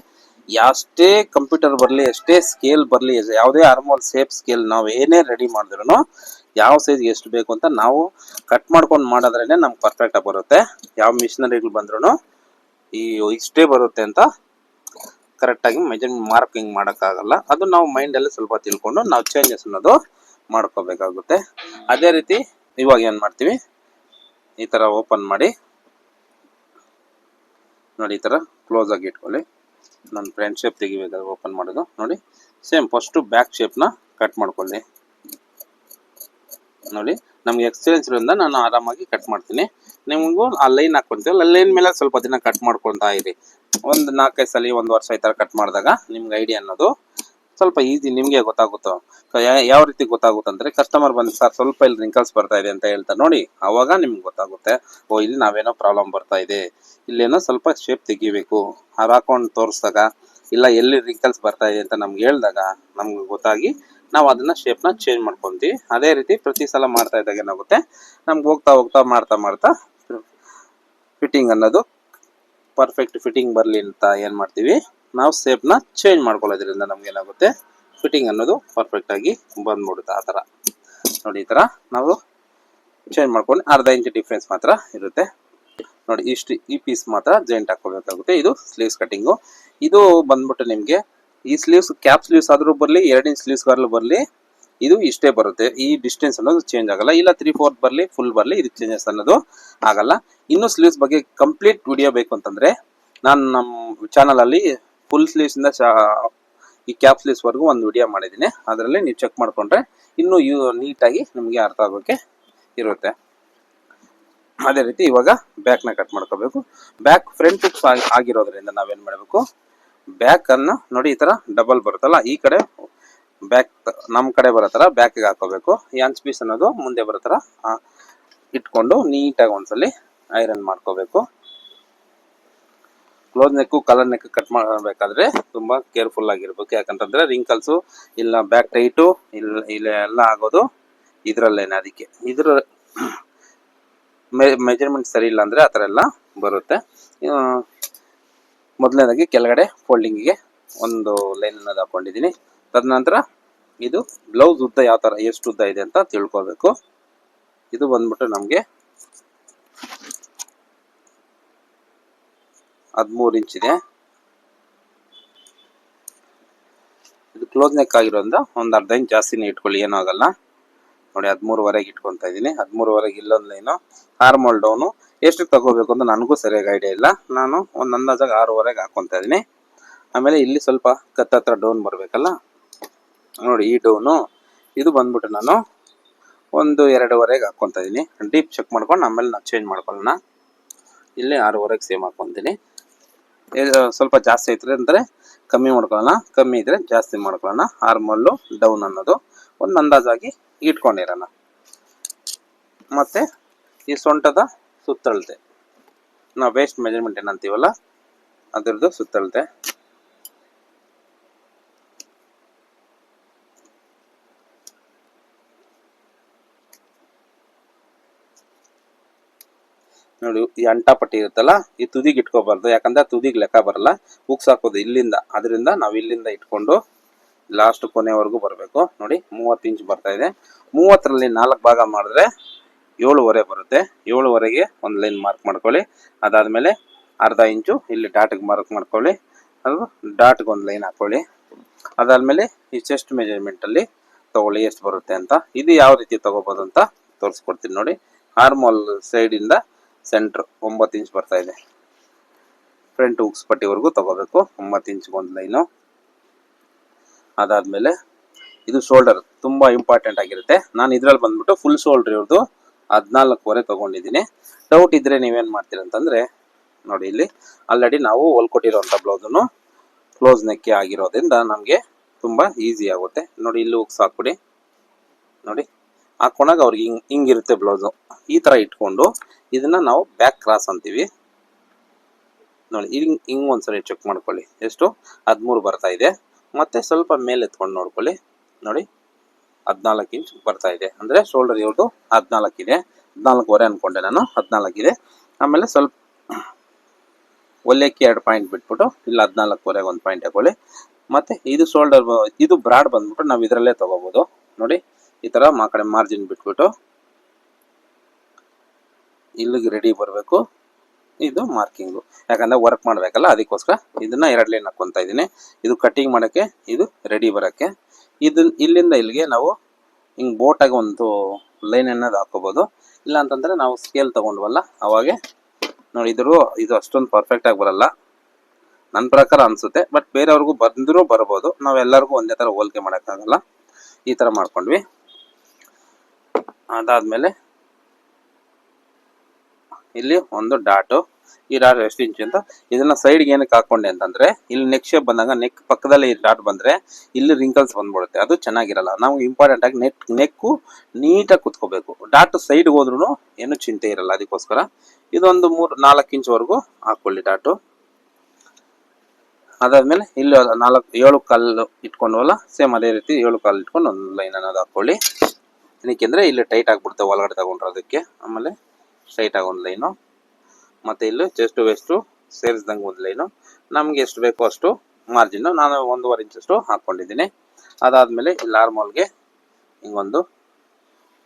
ಎಷ್ಟೇ ಕಂಪ್ಯೂಟರ್ ಬರಲಿ, ಎಷ್ಟೇ ಸ್ಕೇಲ್ ಬರಲಿ, ಯಾವುದೇ ಆರ್ಮೋಲ್ ಶೇಪ್ ಸ್ಕೇಲ್ ನಾವು ಏನೇ ರೆಡಿ ಮಾಡಿದ್ರೂ ಯಾವ ಸೈಜ್ಗೆ ಎಷ್ಟು ಬೇಕು ಅಂತ ನಾವು ಕಟ್ ಮಾಡ್ಕೊಂಡು ಮಾಡಿದ್ರೇ ನಮ್ಗೆ ಪರ್ಫೆಕ್ಟಾಗಿ ಬರುತ್ತೆ. ಯಾವ ಮಿಷನರಿಗಳು ಬಂದ್ರೂ ಇಷ್ಟೇ ಬರುತ್ತೆ ಅಂತ ಕರೆಕ್ಟಾಗಿ ಮೆಜರ್ಮೆಂಟ್ ಮಾರ್ಕಿಂಗ್ ಮಾಡೋಕ್ಕಾಗಲ್ಲ. ಅದು ನಾವು ಮೈಂಡಲ್ಲಿ ಸ್ವಲ್ಪ ತಿಳ್ಕೊಂಡು ನಾವು ಚೇಂಜಸ್ ಅನ್ನೋದು ಮಾಡ್ಕೋಬೇಕಾಗುತ್ತೆ. ಅದೇ ರೀತಿ ಇವಾಗ ಏನು ಮಾಡ್ತೀವಿ, ಈ ಥರ ಓಪನ್ ಮಾಡಿ ನೋಡಿ, ಈ ಥರ ಕ್ಲೋಸ್ ಆಗಿ ಇಟ್ಕೊಳ್ಳಿ. ನಾನು ಫ್ರಂಟ್ ಶೇಪ್ ತೆಗಿಬೇಕಾದ್ರೆ ಓಪನ್ ಮಾಡೋದು ನೋಡಿ. ಸೇಮ್ ಫಸ್ಟು ಬ್ಯಾಕ್ ಶೇಪ್ನ ಕಟ್ ಮಾಡ್ಕೊಳ್ಳಿ. ನೋಡಿ, ನಮ್ಗೆ ಎಕ್ಸ್ಪೀರಿಯನ್ಸ್ ಇರೋದ್ರಿಂದ ನಾನು ಆರಾಮಾಗಿ ಕಟ್ ಮಾಡ್ತೀನಿ. ನಿಮಗೂ ಆ ಲೈನ್ ಹಾಕ್ಕೊಂತೀವಿ, ಆ ಲೈನ್ ಮೇಲೆ ಸ್ವಲ್ಪ ದಿನ ಕಟ್ ಮಾಡ್ಕೊಳ್ತಾ ಇರಿ. ಒಂದು 4-5 ಸಲ, 1 ವರ್ಷ ಈ ಥರ ಕಟ್ ಮಾಡಿದಾಗ ನಿಮ್ಗೆ ಐಡಿಯಾ ಅನ್ನೋದು ಸ್ವಲ್ಪ ಈಸಿ ನಿಮಗೆ ಗೊತ್ತಾಗುತ್ತೋ. ಯಾವ ರೀತಿ ಗೊತ್ತಾಗುತ್ತಂದ್ರೆ, ಕಸ್ಟಮರ್ ಬಂದು ಸರ್ ಸ್ವಲ್ಪ ಇಲ್ಲಿ ರಿಂಕಲ್ಸ್ ಬರ್ತಾ ಇದೆ ಅಂತ ಹೇಳ್ತಾರೆ ನೋಡಿ, ಆವಾಗ ನಿಮ್ಗೆ ಗೊತ್ತಾಗುತ್ತೆ, ಓ ಇಲ್ಲಿ ನಾವೇನೋ ಪ್ರಾಬ್ಲಮ್ ಬರ್ತಾ ಇದೆ, ಇಲ್ಲೇನೋ ಸ್ವಲ್ಪ ಶೇಪ್ ತೆಗಿಬೇಕು. ಅವ್ರು ಹಾಕೊಂಡು ತೋರಿಸಿದಾಗ ಇಲ್ಲ ಎಲ್ಲಿ ರಿಂಕಲ್ಸ್ ಬರ್ತಾ ಇದೆ ಅಂತ ನಮ್ಗೆ ಹೇಳಿದಾಗ ನಮ್ಗೆ ಗೊತ್ತಾಗಿ ನಾವು ಅದನ್ನ ಶೇಪ್ನ ಚೇಂಜ್ ಮಾಡ್ಕೊತೀವಿ. ಅದೇ ರೀತಿ ಪ್ರತಿ ಸಲ ಮಾಡ್ತಾ ಇದ್ದಾಗ ಏನಾಗುತ್ತೆ, ನಮ್ಗೆ ಹೋಗ್ತಾ ಹೋಗ್ತಾ ಮಾಡ್ತಾ ಫಿಟ್ಟಿಂಗ್ ಅನ್ನೋದು ಪರ್ಫೆಕ್ಟ್ ಫಿಟ್ಟಿಂಗ್ ಬರಲಿ ಅಂತ ಏನು ಮಾಡ್ತೀವಿ, ನಾವು ಶೇಪ್ನ ಚೇಂಜ್ ಮಾಡ್ಕೊಳ್ಳೋದ್ರಿಂದ ನಮ್ಗೆ ಏನಾಗುತ್ತೆ, ಫಿಟ್ಟಿಂಗ್ ಅನ್ನೋದು ಪರ್ಫೆಕ್ಟ್ ಆಗಿ ಬಂದ್ಬಿಡುತ್ತೆ. ಆ ಥರ ನೋಡಿ, ಈ ಥರ ನಾವು ಚೇಂಜ್ ಮಾಡ್ಕೊಂಡು ಅರ್ಧ ಇಂಚ್ ಡಿಫ್ರೆನ್ಸ್ ಮಾತ್ರ ಇರುತ್ತೆ ನೋಡಿ. ಇಷ್ಟು ಈ ಪೀಸ್ ಮಾತ್ರ ಜಾಯಿಂಟ್ ಹಾಕೋಬೇಕಾಗುತ್ತೆ. ಇದು ಸ್ಲೀವ್ಸ್ ಕಟಿಂಗು. ಇದು ಬಂದ್ಬಿಟ್ಟು ನಿಮಗೆ ಈ ಸ್ಲೀವ್ಸ್ ಕ್ಯಾಪ್ ಸ್ಲೀವ್ಸ್ ಆದರೂ ಬರಲಿ, 2 ಇಂಚ್ ಸ್ಲೀವ್ಸ್ ಬರಲಿ, ಇದು ಇಷ್ಟೇ ಬರುತ್ತೆ. ಈ ಡಿಸ್ಟೆನ್ಸ್ ಅನ್ನೋದು ಚೇಂಜ್ ಆಗಲ್ಲ. ಇಲ್ಲ 3/4 ಬರಲಿ, ಫುಲ್ ಬರಲಿ, ಇದು ಚೇಂಜಸ್ ಅನ್ನೋದು ಆಗಲ್ಲ. ಇನ್ನು ಸ್ಲೀವ್ಸ್ ಬಗ್ಗೆ ಕಂಪ್ಲೀಟ್ ವಿಡಿಯೋ ಬೇಕು ಅಂತಂದ್ರೆ ನಾನು ನಮ್ಮ ಚಾನಲಲ್ಲಿ ಫುಲ್ ಸ್ಲೀವ್ಸಿಂದ ಈ ಕ್ಯಾಪ್ ಸ್ಲೀವ್ಸ್ವರೆಗೂ ಒಂದು ವಿಡಿಯೋ ಮಾಡಿದ್ದೀನಿ. ಅದರಲ್ಲಿ ನೀವು ಚೆಕ್ ಮಾಡಿಕೊಂಡ್ರೆ ಇನ್ನೂ ನೀಟಾಗಿ ನಿಮಗೆ ಅರ್ಥ ಆಗೋಕ್ಕೆ ಇರುತ್ತೆ. ಅದೇ ರೀತಿ ಇವಾಗ ಬ್ಯಾಕ್ನ ಕಟ್ ಮಾಡ್ಕೋಬೇಕು. ಬ್ಯಾಕ್ ಫ್ರಂಟ್ ಹುಕ್ಸ್ ಆಗಿರೋದ್ರಿಂದ ನಾವೇನು ಮಾಡಬೇಕು, ಬ್ಯಾಕ್ ಅನ್ನು ನೋಡಿ ಈ ಥರ ಡಬಲ್ ಬರುತ್ತಲ್ಲ, ಈ ಕಡೆ ಬ್ಯಾಕ್ ನಮ್ಮ ಕಡೆ ಬರೋ ಥರ ಬ್ಯಾಕಿಗೆ ಹಾಕೋಬೇಕು. ಈ ಅಂಚ್ ಪೀಸ್ ಅನ್ನೋದು ಮುಂದೆ ಬರೋ ಥರ ಇಟ್ಕೊಂಡು ನೀಟಾಗಿ ಒಂದ್ಸಲಿ ಐರನ್ ಮಾಡ್ಕೋಬೇಕು. ಕ್ಲೋಸ್ ನೆಕ್ಕು, ಕಲರ್ ನೆಕ್ ಕಟ್ ಮಾಡಬೇಕಾದ್ರೆ ತುಂಬ ಕೇರ್ಫುಲ್ ಆಗಿರ್ಬೇಕು. ಯಾಕಂತಂದ್ರೆ ರಿಂಕಲ್ಸು ಇಲ್ಲ ಬ್ಯಾಕ್ ಟೈಟು ಇಲ್ಲ ಎಲ್ಲ ಆಗೋದು ಇದರಲ್ಲೇನೆ. ಅದಕ್ಕೆ ಇದ್ರ ಮೆಜರ್ಮೆಂಟ್ ಸರಿ ಇಲ್ಲ ಅಂದರೆ ಆ ಥರ ಎಲ್ಲ ಬರುತ್ತೆ. ಮೊದಲನೇದಾಗಿ ಕೆಳಗಡೆ ಫೋಲ್ಡಿಂಗಿಗೆ ಒಂದು ಲೈನ್ ಅನ್ನೋದು ಹಾಕೊಂಡಿದ್ದೀನಿ. ತದನಂತರ ಇದು ಬ್ಲೌಸ್ ಉದ್ದ ಯಾವ ಥರ ಎಷ್ಟು ಉದ್ದ ಇದೆ ಅಂತ ತಿಳ್ಕೊಬೇಕು. ಇದು ಬಂದ್ಬಿಟ್ಟು ನಮಗೆ 13 ಇಂಚ್ ಇದೆ. ಇದು ಕ್ಲೋಸ್ ನೆಕ್ ಆಗಿರೋದ್ರಿಂದ ಒಂದು ಅರ್ಧ ಇಂಚ್ ಜಾಸ್ತಿನೇ ಇಟ್ಕೊಳ್ಳಿ, ಏನೂ ಆಗಲ್ಲ ನೋಡಿ. 13ವರೆಗೆ ಇಟ್ಕೊತಾ ಇದ್ದೀನಿ. 13ವರೆಗೆ ಇಲ್ಲೊಂದು ಲೈನು. ಆರ್ಮೋಲ್ ಡೌನು ಎಷ್ಟು ತಗೋಬೇಕು ಅಂತ ನನಗೂ ಸರಿಯಾಗಿ ಐಡಿಯಾ ಇಲ್ಲ. ನಾನು ಒಂದು ಅಂದಾಜಾಗಿ 6ವರೆಗೆ ಹಾಕ್ಕೊತಾ ಇದ್ದೀನಿ. ಆಮೇಲೆ ಇಲ್ಲಿ ಸ್ವಲ್ಪ ಕತ್ತತ್ರ ಡೌನ್ ಬರಬೇಕಲ್ಲ ನೋಡಿ, ಈ ಡೌನು ಇದು ಬಂದ್ಬಿಟ್ಟು ನಾನು 1-2ವರೆಗೆ ಹಾಕ್ಕೊತಾ ಇದ್ದೀನಿ. ಡೀಪ್ ಚೆಕ್ ಮಾಡ್ಕೊಂಡು ಆಮೇಲೆ ನಾನು ಚೇಂಜ್ ಮಾಡ್ಕೊಳ್ಳೋಣ. ಇಲ್ಲಿ 6ವರೆಗೆ ಸೇಮ್ ಹಾಕ್ಕೊತೀನಿ. ಸ್ವಲ್ಪ ಜಾಸ್ತಿ ಐತ್ರಿ ಅಂದರೆ ಕಮ್ಮಿ ಮಾಡ್ಕೊಳ್ಳೋಣ, ಕಮ್ಮಿ ಇದ್ರೆ ಜಾಸ್ತಿ ಮಾಡ್ಕೊಳ್ಳೋಣ. ಆರ್ಮಲ್ಲು ಡೌನ್ ಅನ್ನೋದು ಒಂದು ಅಂದಾಜಾಗಿ ಇಟ್ಕೊಂಡಿರೋಣ. ಮತ್ತು ಈ ಸೊಂಟದ ಸುತ್ತಳತೆ, ನಾವು ವೇಸ್ಟ್ ಮೆಜರ್ಮೆಂಟ್ ಏನಂತೀವಲ್ಲ ಅದರದ್ದು ಸುತ್ತಳತೆ ನೋಡಿ. ಈ ಅಂಟಾಪಟ್ಟಿ ಇರುತ್ತಲ್ಲ, ಈ ತುದಿಗೆ ಇಟ್ಕೋಬಾರ್ದು, ಯಾಕಂದ್ರೆ ತುದಿಗೆ ಲೆಕ್ಕ ಬರಲ್ಲ. ಹುಕ್ಸ್ ಹಾಕೋದು ಇಲ್ಲಿಂದ, ಅದರಿಂದ ನಾವು ಇಲ್ಲಿಂದ ಇಟ್ಕೊಂಡು ಲಾಸ್ಟ್ ಕೊನೆವರೆಗೂ ಬರಬೇಕು ನೋಡಿ. 30 ಇಂಚ್ ಬರ್ತಾ ಇದೆ. 30ರಲ್ಲಿ 4 ಭಾಗ ಮಾಡಿದ್ರೆ 7ವರೆ ಬರುತ್ತೆ. 7ವರೆಗೆ ಒಂದು ಲೈನ್ ಮಾರ್ಕ್ ಮಾಡ್ಕೊಳ್ಳಿ. ಅದಾದಮೇಲೆ ಅರ್ಧ ಇಂಚು ಇಲ್ಲಿ ಡಾಟ್ಗೆ ಮಾರ್ಕ್ ಮಾಡ್ಕೊಳ್ಳಿ. ಅದು ಡಾಟ್ಗೆ ಒಂದು ಲೈನ್ ಹಾಕೊಳ್ಳಿ. ಅದಾದಮೇಲೆ ಈ ಚೆಸ್ಟ್ ಮೆಜರ್ಮೆಂಟಲ್ಲಿ ತಗೊಳ್ಳಿ ಎಷ್ಟು ಬರುತ್ತೆ ಅಂತ. ಇದು ಯಾವ ರೀತಿ ತಗೋಬೋದು ಅಂತ ತೋರಿಸ್ಕೊಡ್ತೀನಿ ನೋಡಿ. ಆರ್ಮೋಲ್ ಸೈಡಿಂದ ಸೆಂಟ್ರ್ 9 ಇಂಚ್ ಬರ್ತಾ ಇದೆ. ಫ್ರಂಟ್ ಹುಕ್ಸ್ ಪಟ್ಟಿವರೆಗೂ ತಗೋಬೇಕು. 9 ಇಂಚ್ಗೆ ಒಂದು ಲೈನು. ಅದಾದಮೇಲೆ ಇದು ಶೋಲ್ಡರ್ ತುಂಬ ಇಂಪಾರ್ಟೆಂಟ್ ಆಗಿರುತ್ತೆ. ನಾನು ಇದರಲ್ಲಿ ಬಂದ್ಬಿಟ್ಟು ಫುಲ್ ಶೋಲ್ಡ್ರ್ ಇವ್ರದ್ದು 14ವರೆ ತೊಗೊಂಡಿದ್ದೀನಿ. ಡೌಟ್ ಇದ್ದರೆ ನೀವೇನು ಮಾಡ್ತೀರ ಅಂತಂದರೆ ನೋಡಿ, ಇಲ್ಲಿ ಆಲ್ರೆಡಿ ನಾವು ಹೊಲ್ಕೊಟ್ಟಿರೋಂಥ ಬ್ಲೌಸನ್ನು ಕ್ಲೋಸ್ ನೆಕ್ಕೆ ಆಗಿರೋದ್ರಿಂದ ನಮಗೆ ತುಂಬ ಈಸಿ ಆಗುತ್ತೆ ನೋಡಿ. ಇಲ್ಲಿ ಹುಕ್ಸ್ ಹಾಕ್ಬಿಡಿ ನೋಡಿ. ಹಾಕ್ಕೊಂಡಾಗ ಅವ್ರಿಗೆ ಹಿಂಗಿರುತ್ತೆ ಬ್ಲೌಸು. ಈ ಥರ ಇಟ್ಕೊಂಡು ಇದನ್ನು ನಾವು ಬ್ಯಾಕ್ ಕ್ರಾಸ್ ಅಂತೀವಿ ನೋಡಿ. ಹಿಂಗೆ ಒಂದ್ಸರಿ ಚೆಕ್ ಮಾಡ್ಕೊಳ್ಳಿ, ಎಷ್ಟು 13 ಬರ್ತಾ ಇದೆ. ಮತ್ತು ಸ್ವಲ್ಪ ಮೇಲೆ ಎತ್ಕೊಂಡು ನೋಡ್ಕೊಳ್ಳಿ ನೋಡಿ, 14 ಇಂಚ್ ಬರ್ತಾ ಇದೆ. ಅಂದರೆ ಶೋಲ್ಡರ್ ಇವ್ರದ್ದು 14 ಇದೆ. 14ವರೆ ಅಂದ್ಕೊಂಡೆ ನಾನು, 14 ಇದೆ. ಆಮೇಲೆ ಸ್ವಲ್ಪ ಒಲ್ಲೆಕ್ಕೆ 2 ಪಾಯಿಂಟ್ ಬಿಟ್ಬಿಟ್ಟು ಇಲ್ಲ 14ವರೆಗೆ ಒಂದು ಪಾಯಿಂಟ್ ಹಾಕೊಳ್ಳಿ. ಮತ್ತು ಇದು ಶೋಲ್ಡರ್, ಇದು ಬ್ರಾಡ್ ಬಂದ್ಬಿಟ್ಟು ನಾವು ಇದರಲ್ಲೇ ತೊಗೋಬೋದು ನೋಡಿ. ಈ ಥರ ಕಡೆ ಮಾರ್ಜಿನ್ ಬಿಟ್ಬಿಟ್ಟು ಇಲ್ಲಿಗೆ ರೆಡಿ ಬರಬೇಕು. ಇದು ಮಾರ್ಕಿಂಗು, ಯಾಕಂದರೆ ವರ್ಕ್ ಮಾಡಬೇಕಲ್ಲ ಅದಕ್ಕೋಸ್ಕರ ಇದನ್ನು 2 ಲೈನ್ ಹಾಕ್ಕೊತಾ ಇದ್ದೀನಿ. ಇದು ಕಟ್ಟಿಂಗ್ ಮಾಡೋಕ್ಕೆ, ಇದು ರೆಡಿ ಬರೋಕ್ಕೆ. ಇಲ್ಲಿಂದ ಇಲ್ಲಿಗೆ ನಾವು ಹಿಂಗೆ ಬೋಟಾಗಿ ಒಂದು ಲೈನ್ ಅನ್ನೋದು ಹಾಕೋಬೋದು. ಇಲ್ಲ ಅಂತಂದರೆ ನಾವು ಸ್ಕೇಲ್ ತೊಗೊಂಡ್ವಲ್ಲ ಅವಾಗೆ ನೋಡಿ, ಇದು ಅಷ್ಟೊಂದು ಪರ್ಫೆಕ್ಟಾಗಿ ಬರಲ್ಲ ನನ್ನ ಪ್ರಕಾರ ಅನಿಸುತ್ತೆ. ಬಟ್ ಬೇರೆಯವ್ರಿಗೂ ಬಂದರೂ ಬರ್ಬೋದು, ನಾವೆಲ್ಲರಿಗೂ ಒಂದೇ ಥರ ಹೋಲಿಕೆ ಮಾಡೋಕ್ಕಾಗಲ್ಲ. ಈ ಥರ ಮಾಡ್ಕೊಂಡ್ವಿ. ಅದಾದಮೇಲೆ ಇಲ್ಲಿ ಒಂದು ಡಾಟು, ಈ ಡಾಟ್ ಎಷ್ಟು ಇಂಚು ಅಂತ ಇದನ್ನು ಸೈಡ್ಗೆ ಏನಕ್ಕೆ ಹಾಕ್ಕೊಂಡೆ ಅಂತಂದರೆ, ಇಲ್ಲಿ ನೆಕ್ ಶೇಪ್ ಬಂದಾಗ ನೆಕ್ ಪಕ್ಕದಲ್ಲಿ ಈ ಡಾಟ್ ಬಂದರೆ ಇಲ್ಲಿ ರಿಂಕಲ್ಸ್ ಬಂದ್ಬಿಡುತ್ತೆ, ಅದು ಚೆನ್ನಾಗಿರಲ್ಲ. ನಾವು ಇಂಪಾರ್ಟೆಂಟಾಗಿ ನೆಕ್ಕು ನೀಟಾಗಿ ಕುತ್ಕೋಬೇಕು. ಡಾಟ್ ಸೈಡ್ಗೆ ಹೋದ್ರೂ ಏನೂ ಚಿಂತೆ ಇರಲ್ಲ. ಅದಕ್ಕೋಸ್ಕರ ಇದೊಂದು 3-4 ಇಂಚ್ವರೆಗೂ ಹಾಕ್ಕೊಳ್ಳಿ ಡಾಟು. ಅದಾದಮೇಲೆ ಇಲ್ಲಿ 7 ಕಾಲು ಇಟ್ಕೊಂಡವಲ್ಲ, ಸೇಮ್ ಅದೇ ರೀತಿ 7 ಕಾಲು ಇಟ್ಕೊಂಡು ಒಂದು ಲೈನ್ ಅನ್ನೋದು ಹಾಕ್ಕೊಳ್ಳಿ. ಏನಕ್ಕೆಂದರೆ ಇಲ್ಲಿ ಟೈಟ್ ಆಗಿಬಿಡುತ್ತೆ ಒಳಗಡೆ ತಗೊಂಡ್ರೋದಕ್ಕೆ. ಆಮೇಲೆ ಸ್ಟ್ರೈಟಾಗಿ ಒಂದು ಲೈನು, ಮತ್ತು ಇಲ್ಲಿ ಚೆಸ್ಟು ವೇಸ್ಟು ಸೇರಿಸ್ದಂಗೆ ಒಂದು ಲೈನು. ನಮಗೆ ಎಷ್ಟು ಬೇಕೋ ಅಷ್ಟು ಮಾರ್ಜಿನ್ನು ನಾನು 1.5 ಇಂಚಷ್ಟು ಹಾಕ್ಕೊಂಡಿದ್ದೀನಿ. ಅದಾದಮೇಲೆ ಇಲ್ಲಿ ಆರ್ಮೋಲ್ಗೆ ಹಿಂಗೊಂದು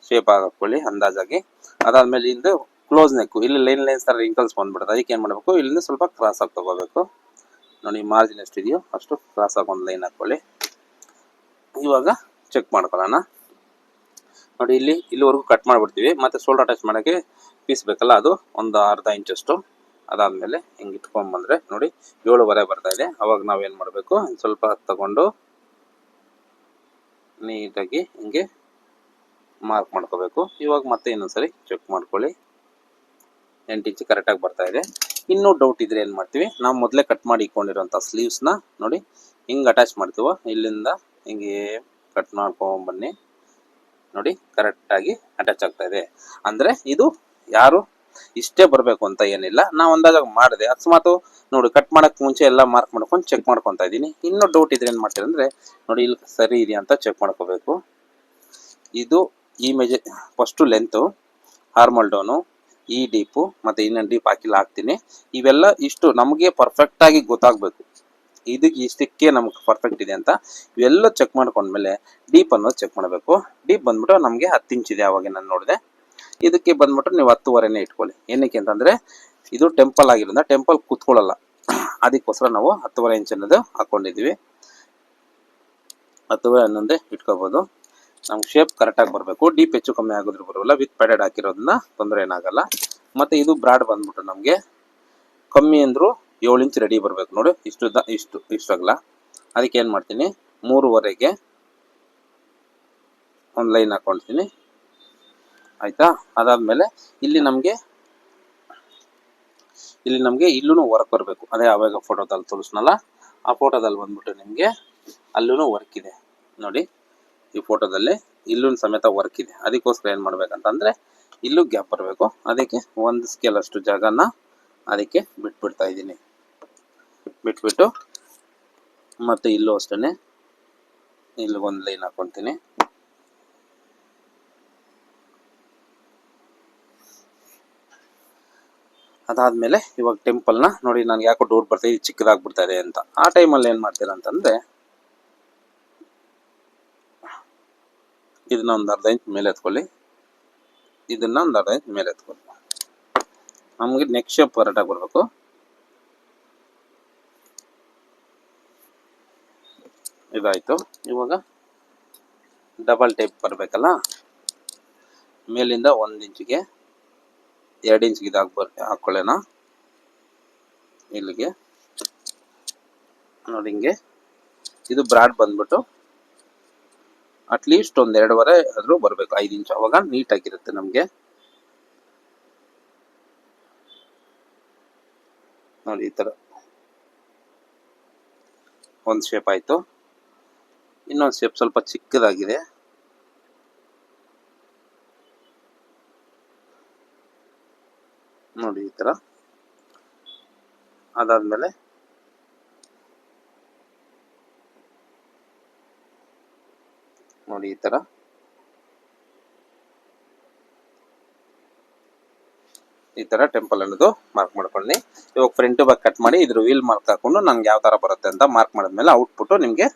ಶೇಪ್ ಹಾಕ್ಕೊಳ್ಳಿ ಅಂದಾಜಾಗಿ. ಅದಾದಮೇಲೆ ಇಂದು ಕ್ಲೋಸ್ ನೆಕ್ಕು, ಇಲ್ಲಿ ಲೈನ್ಸ್ ಥರ ರಿಂಕಲ್ಸ್ ಬಂದ್ಬಿಡುತ್ತೆ. ಅದಕ್ಕೆ ಏನು ಮಾಡಬೇಕು, ಇಲ್ಲಿಂದ ಸ್ವಲ್ಪ ಕ್ರಾಸ್ ಆಗಿ ತೊಗೋಬೇಕು. ನೋಡಿ ಮಾರ್ಜಿನ್ ಎಷ್ಟಿದೆಯೋ ಅಷ್ಟು ಕ್ರಾಸ್ ಆಗಿ ಒಂದು ಲೈನ್ ಹಾಕ್ಕೊಳ್ಳಿ. ಇವಾಗ ಚೆಕ್ ಮಾಡ್ಕೊಳ್ಳೋಣ. ನೋಡಿ ಇಲ್ಲಿವರೆಗೂ ಕಟ್ ಮಾಡಿಬಿಡ್ತೀವಿ. ಮತ್ತು ಶೋಲ್ಡರ್ ಅಟ್ಯಾಚ್ ಮಾಡೋಕ್ಕೆ ಪೀಸ್ ಬೇಕಲ್ಲ, ಅದು ಒಂದು 1/2 ಇಂಚಷ್ಟು. ಅದಾದಮೇಲೆ ಹಿಂಗೆ ಇಟ್ಕೊಂಡ್ಬಂದರೆ ನೋಡಿ 7.5 ಬರ್ತಾ ಇದೆ. ಅವಾಗ ನಾವೇನು ಮಾಡಬೇಕು, ಸ್ವಲ್ಪ ತಗೊಂಡು ನೀಟಾಗಿ ಹಿಂಗೆ ಮಾರ್ಕ್ ಮಾಡ್ಕೋಬೇಕು. ಇವಾಗ ಮತ್ತೆ ಇನ್ನೊಂದ್ಸರಿ ಚೆಕ್ ಮಾಡ್ಕೊಳ್ಳಿ. 8 ಇಂಚ್ ಕರೆಕ್ಟಾಗಿ ಬರ್ತಾ ಇದೆ. ಇನ್ನೂ ಡೌಟ್ ಇದ್ರೆ ಏನು ಮಾಡ್ತೀವಿ, ನಾವು ಮೊದಲೇ ಕಟ್ ಮಾಡಿ ಇಟ್ಕೊಂಡಿರೋಂಥ ಸ್ಲೀವ್ಸ್ನ ನೋಡಿ ಹಿಂಗೆ ಅಟ್ಯಾಚ್ ಮಾಡ್ತೀವೋ, ಇಲ್ಲಿಂದ ಹಿಂಗೆ ಕಟ್ ಮಾಡ್ಕೊಂಬನ್ನಿ. ನೋಡಿ ಕರೆಕ್ಟಾಗಿ ಅಟ್ಯಾಚ್ ಆಗ್ತಾ ಇದೆ. ಅಂದರೆ ಇದು ಯಾರು ಇಷ್ಟೇ ಬರಬೇಕು ಅಂತ ಏನಿಲ್ಲ. ನಾವು ಅಂದಾಗ ಮಾಡಿದೆ, ಅಕಸ್ಮಾತ್ ನೋಡಿ ಕಟ್ ಮಾಡೋಕ್ಕೆ ಮುಂಚೆ ಎಲ್ಲ ಮಾರ್ಕ್ ಮಾಡ್ಕೊಂಡು ಚೆಕ್ ಮಾಡ್ಕೊತಾ ಇದ್ದೀನಿ. ಇನ್ನೂ ಡೌಟ್ ಇದ್ರೆ ಏನು ಮಾಡ್ತೀರಿ ಅಂದರೆ ನೋಡಿ ಇಲ್ಲಿ ಸರಿ ಇದೆಯಾ ಅಂತ ಚೆಕ್ ಮಾಡ್ಕೋಬೇಕು. ಇದು ಈ ಫಸ್ಟು ಲೆಂತು, ಆರ್ಮಲ್ ಡೌನು, ಈ ಡೀಪು ಮತ್ತು ಇನ್ನೊಂದು ಡೀಪ್ ಹಾಕ್ತೀನಿ. ಇವೆಲ್ಲ ಇಷ್ಟು ನಮಗೆ ಪರ್ಫೆಕ್ಟಾಗಿ ಗೊತ್ತಾಗಬೇಕು. ಇಷ್ಟಕ್ಕೆ ನಮ್ಗೆ ಪರ್ಫೆಕ್ಟ್ ಇದೆ ಅಂತ ಇವೆಲ್ಲ ಚೆಕ್ ಮಾಡ್ಕೊಂಡ್ಮೇಲೆ ಡೀಪ್ ಅನ್ನೋದು ಚೆಕ್ ಮಾಡಬೇಕು. ಡೀಪ್ ಬಂದ್ಬಿಟ್ಟು ನಮಗೆ 10 ಇಂಚ್ ಇದೆ, ಅವಾಗ ನಾನು ನೋಡಿದೆ. ಇದಕ್ಕೆ ಬಂದ್ಬಿಟ್ಟು ನೀವು 10.5ನೇ ಇಟ್ಕೊಳ್ಳಿ. ಏನಕ್ಕೆ ಅಂತಂದರೆ ಇದು ಟೆಂಪಲ್ ಆಗಿರೋದ್ರಿಂದ ಟೆಂಪಲ್ ಕೂತ್ಕೊಳ್ಳಲ್ಲ, ಅದಕ್ಕೋಸ್ಕರ ನಾವು 10.5 ಇಂಚ್ ಅನ್ನೋದು ಹಾಕ್ಕೊಂಡಿದ್ದೀವಿ. 10.5 ಇಟ್ಕೋಬೋದು. ನಮ್ಗೆ ಶೇಪ್ ಕರೆಕ್ಟಾಗಿ ಬರಬೇಕು. ಡೀಪ್ ಹೆಚ್ಚು ಕಮ್ಮಿ ಆಗೋದ್ರೂ ಬರೋಲ್ಲ. ವಿತ್ ಪ್ಯಾಡೆಡ್ ಹಾಕಿರೋದನ್ನ ತೊಂದರೆ ಏನಾಗಲ್ಲ. ಮತ್ತು ಇದು ಬ್ರಾಡ್ ಬಂದ್ಬಿಟ್ಟು ನಮಗೆ ಕಮ್ಮಿ ಅಂದರೂ 7 ಇಂಚ್ ರೆಡಿ ಬರಬೇಕು. ನೋಡಿ ಇಷ್ಟು ಅಗಲ. ಅದಕ್ಕೆ ಏನು ಮಾಡ್ತೀನಿ, 3.5ಗೆ ಒಂದು ಲೈನ್ ಹಾಕ್ಕೊಳ್ತೀನಿ. ಆಯಿತಾ? ಅದಾದಮೇಲೆ ಇಲ್ಲಿ ನಮಗೆ ಇಲ್ಲೂ ವರ್ಕ್ ಬರಬೇಕು. ಅದೇ ಆವಾಗ ಫೋಟೋದಲ್ಲಿ ತೋರಿಸ್ನಲ್ಲ, ಆ ಫೋಟೋದಲ್ಲಿ ಬಂದ್ಬಿಟ್ಟು ನಿಮಗೆ ಅಲ್ಲೂ ವರ್ಕ್ ಇದೆ. ನೋಡಿ ಈ ಫೋಟೋದಲ್ಲಿ ಇಲ್ಲೂ ಸಮೇತ ವರ್ಕ್ ಇದೆ. ಅದಕ್ಕೋಸ್ಕರ ಏನು ಮಾಡಬೇಕಂತಂದರೆ ಇಲ್ಲೂ ಗ್ಯಾಪ್ ಬರಬೇಕು. ಅದಕ್ಕೆ ಒಂದು ಸ್ಕೇಲ್ ಅಷ್ಟು ಜಾಗನ ಅದಕ್ಕೆ ಬಿಟ್ಬಿಡ್ತಾ ಇದ್ದೀನಿ. ಬಿಟ್ಬಿಟ್ಟು ಮತ್ತು ಇಲ್ಲೂ ಅಷ್ಟೇ ಇಲ್ಲಿಗೊಂದು ಲೈನ್ ಹಾಕ್ಕೊತೀನಿ. ಅದಾದಮೇಲೆ ಇವಾಗ ಟೆಂಪಲ್ನ ನೋಡಿ, ನನಗೆ ಯಾಕೋ ಡೌಟ್ ಬರ್ತಾಯಿದೆ, ಚಿಕ್ಕದಾಗ್ಬಿಡ್ತಾ ಇದೆ ಅಂತ. ಆ ಟೈಮಲ್ಲಿ ಏನು ಮಾಡ್ತೀರಾ ಅಂತಂದರೆ ಇದನ್ನ ಒಂದು 1/2 ಇಂಚ್ ಮೇಲೆ ಎತ್ಕೊಳ್ಳಿ. ಇದನ್ನ ಒಂದು 1/2 ಇಂಚ್ ಮೇಲೆ ಎತ್ಕೊಳ್ಳಿ. ನಮಗೆ ನೆಕ್ ಶೇಪ್ ಕರೆಕ್ಟಾಗಿ ಬರಬೇಕು. ಇದಾಯಿತು. ಇವಾಗ ಡಬಲ್ ಟೇಪ್ ಬರಬೇಕಲ್ಲ, ಮೇಲಿಂದ 1 ಇಂಚಿಗೆ 2 ಇಂಚ್ಗೆ ಹಾಕ್ಕೊಳ್ಳೋಣ. ಇಲ್ಲಿಗೆ ನೋಡಿ ಹಿಂಗೆ. ಇದು ಬ್ರಾಡ್ ಬಂದ್ಬಿಟ್ಟು ಅಟ್ಲೀಸ್ಟ್ ಒಂದು 2.5 ಆದರೂ ಬರಬೇಕು, 5 ಇಂಚ್. ಅವಾಗ ನೀಟಾಗಿರುತ್ತೆ ನಮಗೆ. ನೋಡಿ ಈ ಥರ ಒಂದು ಶೇಪ್ ಆಯಿತು. ಇನ್ನೊಂದು ಶೇಪ್ ಸ್ವಲ್ಪ ಚಿಕ್ಕದಾಗಿದೆ. ನೋಡಿ ಈ ಥರ. ಅದಾದಮೇಲೆ ನೋಡಿ ಈ ಥರ. ಈ ಥರ ಟೆಂಪಲ್ ಅನ್ನೋದು ಮಾರ್ಕ್ ಮಾಡ್ಕೊಳ್ಳಿ. ಇವಾಗ ಫ್ರಂಟ್ ಬ್ಯಾಕ್ ಕಟ್ ಮಾಡಿ ಇದ್ರ ವೀಲ್ ಮಾರ್ಕ್ ಹಾಕೊಂಡು ನಂಗೆ ಯಾವ ಥರ ಬರುತ್ತೆ ಅಂತ ಮಾರ್ಕ್ ಮಾಡಿದ್ಮೇಲೆ ಔಟ್ಪುಟ್ಟು ನಿಮಗೆ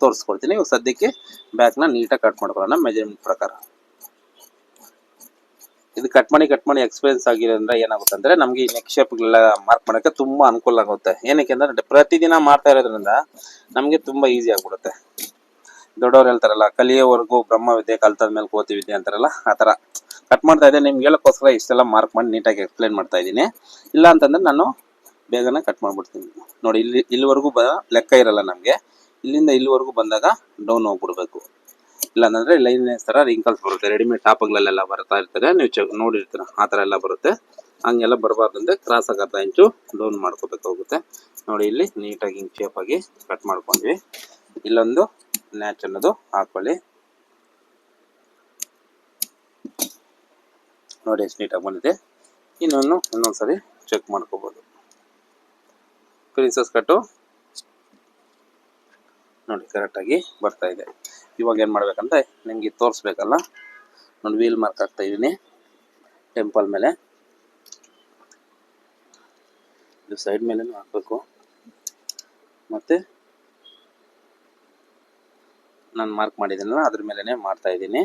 ತೋರಿಸ್ಕೊಡ್ತೀನಿ. ಇವಾಗ ಸದ್ಯಕ್ಕೆ ಬ್ಯಾಕ್ನ ನೀಟಾಗಿ ಕಟ್ ಮಾಡ್ಕೊಳ್ಳೋಣ ಮೆಜರ್ಮೆಂಟ್ ಪ್ರಕಾರ. ಇದು ಕಟ್ ಮಾಡಿ ಎಕ್ಸ್ಪೀರಿಯನ್ಸ್ ಆಗಿರೋದ್ರಿಂದ ಏನಾಗುತ್ತೆ ಅಂದ್ರೆ ನಮ್ಗೆ ಈ ನೆಕ್ ಶೇಪ್ಗಳೆಲ್ಲ ಮಾರ್ಕ್ ಮಾಡೋಕ್ಕೆ ತುಂಬಾ ಅನುಕೂಲ ಆಗುತ್ತೆ. ಏನಕ್ಕೆ ಅಂದ್ರೆ ಪ್ರತಿದಿನ ಮಾಡ್ತಾ ಇರೋದ್ರಿಂದ ನಮ್ಗೆ ತುಂಬಾ ಈಸಿ ಆಗ್ಬಿಡುತ್ತೆ. ದೊಡ್ಡವ್ರು ಹೇಳ್ತಾರಲ್ಲ, ಕಲಿಯೋವರೆಗೂ ಬ್ರಹ್ಮ ವಿದ್ಯೆ ಕಲ್ತದ ಮೇಲೆ ಕೋತಿ ವಿದ್ಯೆ ಅಂತಾರಲ್ಲ, ಆ ತರ ಕಟ್ ಮಾಡ್ತಾ ಇದ್ದೆ. ನಿಮ್ಗೆ ಹೇಳಕ್ಕೋಸ್ಕರ ಇಷ್ಟೆಲ್ಲ ಮಾರ್ಕ್ ಮಾಡಿ ನೀಟಾಗಿ ಎಕ್ಸ್ಪ್ಲೈನ್ ಮಾಡ್ತಾ ಇದ್ದೀನಿ. ಇಲ್ಲ ಅಂತಂದ್ರೆ ನಾನು ಬೇಗನೆ ಕಟ್ ಮಾಡ್ಬಿಡ್ತೀನಿ. ನೋಡಿ, ಇಲ್ಲಿವರೆಗೂ ಲೆಕ್ಕ ಇರಲ್ಲ ನಮ್ಗೆ. ಇಲ್ಲಿಂದ ಇಲ್ಲಿವರೆಗೂ ಬಂದಾಗ ಡೌನ್ ಹೋಗ್ಬಿಡ್ಬೇಕು. ಇಲ್ಲ ಅಂತಂದ್ರೆ ಲೈನ್ಸ್ ತರ ರಿಂಕಲ್ಸ್ ಬರುತ್ತೆ. ರೆಡಿಮೇಡ್ ಟಾಪ್ಗಳೆಲ್ಲ ಬರ್ತಾ ಇರ್ತದೆ, ನೀವು ನೋಡಿರ್ತೀರ, ಆ ತರ ಎಲ್ಲ ಬರುತ್ತೆ. ಹಂಗೆಲ್ಲ ಬರಬಾರ್ದಂದ್ರೆ ಕ್ರಾಸ್ ಆಗಿ 10 ಇಂಚು ಡೌನ್ ಮಾಡ್ಕೋಬೇಕಾಗುತ್ತೆ. ನೋಡಿ, ಇಲ್ಲಿ ನೀಟಾಗಿ ಹಿಂಗ್ ಶೇಪ್ ಆಗಿ ಕಟ್ ಮಾಡ್ಕೊಂಡ್ವಿ. ಇಲ್ಲೊಂದು ನ್ಯಾಚ್ ಅನ್ನೋದು ಹಾಕೊಳ್ಳಿ. ನೋಡಿ ಎಷ್ಟು ನೀಟಾಗಿ ಬಂದಿದೆ. ಇನ್ನೊಂದ್ಸರಿ ಚೆಕ್ ಮಾಡ್ಕೋಬಹುದು. ಪ್ರಿನ್ಸಸ್ ಕಟ್ಟು ನೋಡಿ ಕರೆಕ್ಟ್ ಆಗಿ ಬರ್ತಾ ಇದೆ. ಇವಾಗ ಏನ್ ಮಾಡ್ಬೇಕಂತ ನಿಮ್ಗೆ ತೋರಿಸ್ಬೇಕಲ್ಲ. ನೋಡಿ, ವೀಲ್ ಮಾರ್ಕ್ ಆಗ್ತಾ ಇದೀನಿ ಟೆಂಪಲ್ ಮೇಲೆ. ಇದು ಸೈಡ್ ಮೇಲೆ ಹಾಕ್ಬೇಕು. ಮತ್ತೆ ನಾನು ಮಾರ್ಕ್ ಮಾಡಿದ್ದೀನಲ್ಲ ಅದ್ರ ಮೇಲೆನೆ ಮಾಡ್ತಾ ಇದ್ದೀನಿ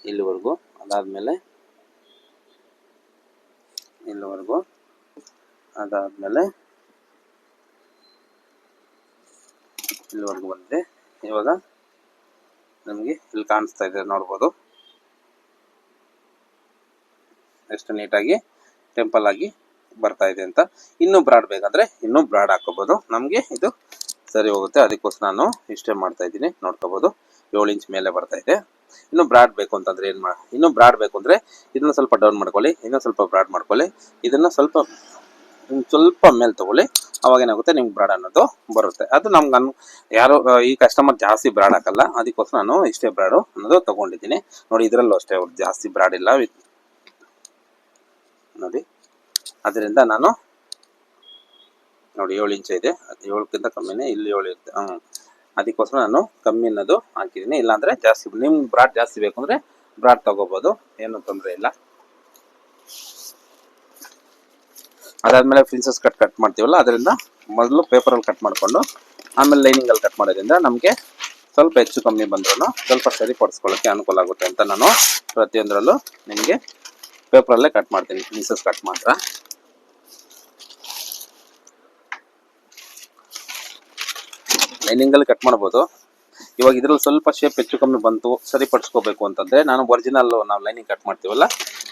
ಇಲ್ಲಿವರೆಗೂ. ಅದಾದ್ಮೇಲೆ ಇಲ್ಲಿವರೆಗೂ, ಅದಾದ್ಮೇಲೆ ಇಲ್ಲಿವರೆಗೂ ಬಂದಿದೆ. ಇವಾಗ ನಮಗೆ ಇಲ್ಲಿ ಕಾಣಿಸ್ತಾ ಇದೆ, ನೋಡ್ಬೋದು ಎಷ್ಟು ನೀಟಾಗಿ ಟೆಂಪಲ್ ಆಗಿ ಬರ್ತಾ ಇದೆ ಅಂತ. ಇನ್ನೂ ಬ್ರಾಡ್ ಬೇಕಾದ್ರೆ ಇನ್ನೂ ಬ್ರಾಡ್ ಹಾಕೋಬಹುದು. ನಮಗೆ ಇದು ಸರಿ ಹೋಗುತ್ತೆ. ಅದಕ್ಕೋಸ್ಕರ ನಾನು ಇಷ್ಟೇ ಮಾಡ್ತಾ ಇದ್ದೀನಿ. ನೋಡ್ಕೋಬಹುದು 7 ಇಂಚ್ ಮೇಲೆ ಬರ್ತಾ ಇದೆ. ಇನ್ನು ಬ್ರಾಡ್ ಬೇಕು ಅಂತಂದ್ರೆ ಇನ್ನೂ ಬ್ರಾಡ್ ಬೇಕು ಅಂದ್ರೆ ಇದನ್ನ ಸ್ವಲ್ಪ ಡೌನ್ ಮಾಡ್ಕೊಳ್ಳಿ, ಇನ್ನೂ ಸ್ವಲ್ಪ ಬ್ರಾಡ್ ಮಾಡ್ಕೊಳ್ಳಿ, ಇದನ್ನ ಸ್ವಲ್ಪ ಮೇಲೆ ತಗೊಳ್ಳಿ. ಅವಾಗ ಏನಾಗುತ್ತೆ, ನಿಮ್ಗೆ ಬ್ರಾಡ್ ಅನ್ನೋದು ಬರುತ್ತೆ. ಅದು ನಮ್ಗೆ ಯಾರು ಈ ಕಸ್ಟಮರ್ ಜಾಸ್ತಿ ಬ್ರಾಡ್ ಹಾಕಲ್ಲ, ಅದಕ್ಕೋಸ್ಕರ ನಾನು ಇಷ್ಟೇ ಬ್ರಾಡು ಅನ್ನೋದು ತಗೊಂಡಿದ್ದೀನಿ. ನೋಡಿ, ಇದರಲ್ಲೂ ಅಷ್ಟೇ ಅವ್ರು ಜಾಸ್ತಿ ಬ್ರಾಡ್ ಇಲ್ಲ ನೋಡಿ. ಅದರಿಂದ ನಾನು ನೋಡಿ 7 ಇಂಚ್ ಇದೆ, 7ಕ್ಕಿಂತ ಕಮ್ಮಿನೇ, ಇಲ್ಲಿ 7 ಇರುತ್ತೆ. ಅದಕ್ಕೋಸ್ಕರ ನಾನು ಕಮ್ಮಿ ಅನ್ನೋದು ಹಾಕಿದ್ದೀನಿ. ಇಲ್ಲಾಂದ್ರೆ ಜಾಸ್ತಿ, ನಿಮ್ಗೆ ಬ್ರಾಡ್ ಜಾಸ್ತಿ ಬೇಕು ಅಂದ್ರೆ ಬ್ರಾಡ್ ತಗೋಬಹುದು, ಏನು ತೊಂದರೆ ಇಲ್ಲ. ಅದಾದ್ಮೇಲೆ ಪ್ರಿನ್ಸಸ್ ಕಟ್ ಮಾಡ್ತೀವಲ್ಲ, ಅದರಿಂದ ಮೊದಲು ಪೇಪರಲ್ಲಿ ಕಟ್ ಮಾಡಿಕೊಂಡು ಆಮೇಲೆ ಲೈನಿಂಗ್ ಅಲ್ಲಿ ಕಟ್ ಮಾಡೋದ್ರಿಂದ ನಮಗೆ ಸ್ವಲ್ಪ ಹೆಚ್ಚು ಕಮ್ಮಿ ಬಂದ್ರೂ ಸ್ವಲ್ಪ ಸರಿಪಡಿಸ್ಕೊಳ್ಳೋಕ್ಕೆ ಅನುಕೂಲ ಆಗುತ್ತೆ ಅಂತ ನಾನು ಪ್ರತಿಯೊಂದರಲ್ಲೂ ನಿಮಗೆ ಪೇಪರಲ್ಲೇ ಕಟ್ ಮಾಡ್ತೀನಿ. ಪ್ರಿನ್ಸಸ್ ಕಟ್ ಮಾತ್ರ ಲೈನಿಂಗ್ ಅಲ್ಲಿ ಕಟ್ ಮಾಡ್ಬೋದು. ಇವಾಗ ಇದ್ರಲ್ಲಿ ಸ್ವಲ್ಪ ಶೇಪ್ ಹೆಚ್ಚು ಕಮ್ಮಿ ಬಂತು, ಸರಿಪಡಿಸ್ಕೋಬೇಕು ಅಂತಂದ್ರೆ ನಾನು ಒರಿಜಿನಲ್ ನಾವು ಲೈನಿಂಗ್ ಕಟ್ ಮಾಡ್ತೀವಲ್ಲ,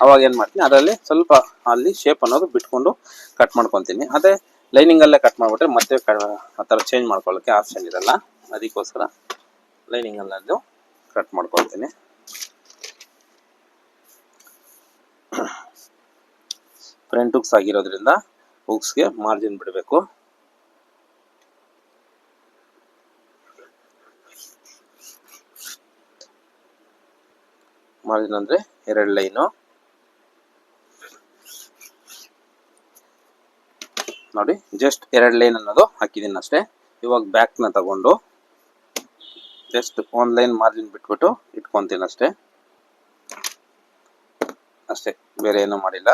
ಅವಾಗ ಏನ್ ಮಾಡ್ತೀನಿ, ಅದರಲ್ಲಿ ಸ್ವಲ್ಪ ಅಲ್ಲಿ ಶೇಪ್ ಅನ್ನೋದು ಬಿಟ್ಕೊಂಡು ಕಟ್ ಮಾಡ್ಕೊತೀನಿ. ಅದೇ ಲೈನಿಂಗ್ ಅಲ್ಲೇ ಕಟ್ ಮಾಡ್ಬಿಟ್ರೆ ಮತ್ತೆ ಆ ಥರ ಚೇಂಜ್ ಮಾಡ್ಕೊಳ್ಳೋಕೆ ಆಪ್ಷನ್ ಇರಲ್ಲ. ಅದಕ್ಕೋಸ್ಕರ ಲೈನಿಂಗ್ ಅಲ್ಲೂ ಕಟ್ ಮಾಡ್ಕೊಳ್ತೀನಿ. ಫ್ರಂಟ್ ಹುಕ್ಸ್ ಆಗಿರೋದ್ರಿಂದ ಹುಕ್ಸ್ಗೆ ಮಾರ್ಜಿನ್ ಬಿಡಬೇಕು. ಮಾರ್ಜಿನ್ ಅಂದ್ರೆ 2 ಲೈನು ನೋಡಿ, ಜಸ್ಟ್ 2 ಲೈನ್ ಅನ್ನೋದು ಹಾಕಿದ್ದೀನಿ ಅಷ್ಟೇ. ಇವಾಗ ಬ್ಯಾಕ್ ನ ತಗೊಂಡು ಜಸ್ಟ್ 1 ಲೈನ್ ಮಾರ್ಜಿನ್ ಬಿಟ್ಬಿಟ್ಟು ಇಟ್ಕೊಂತೀನಿ ಅಷ್ಟೇ, ಬೇರೆ ಏನು ಮಾಡಿಲ್ಲ.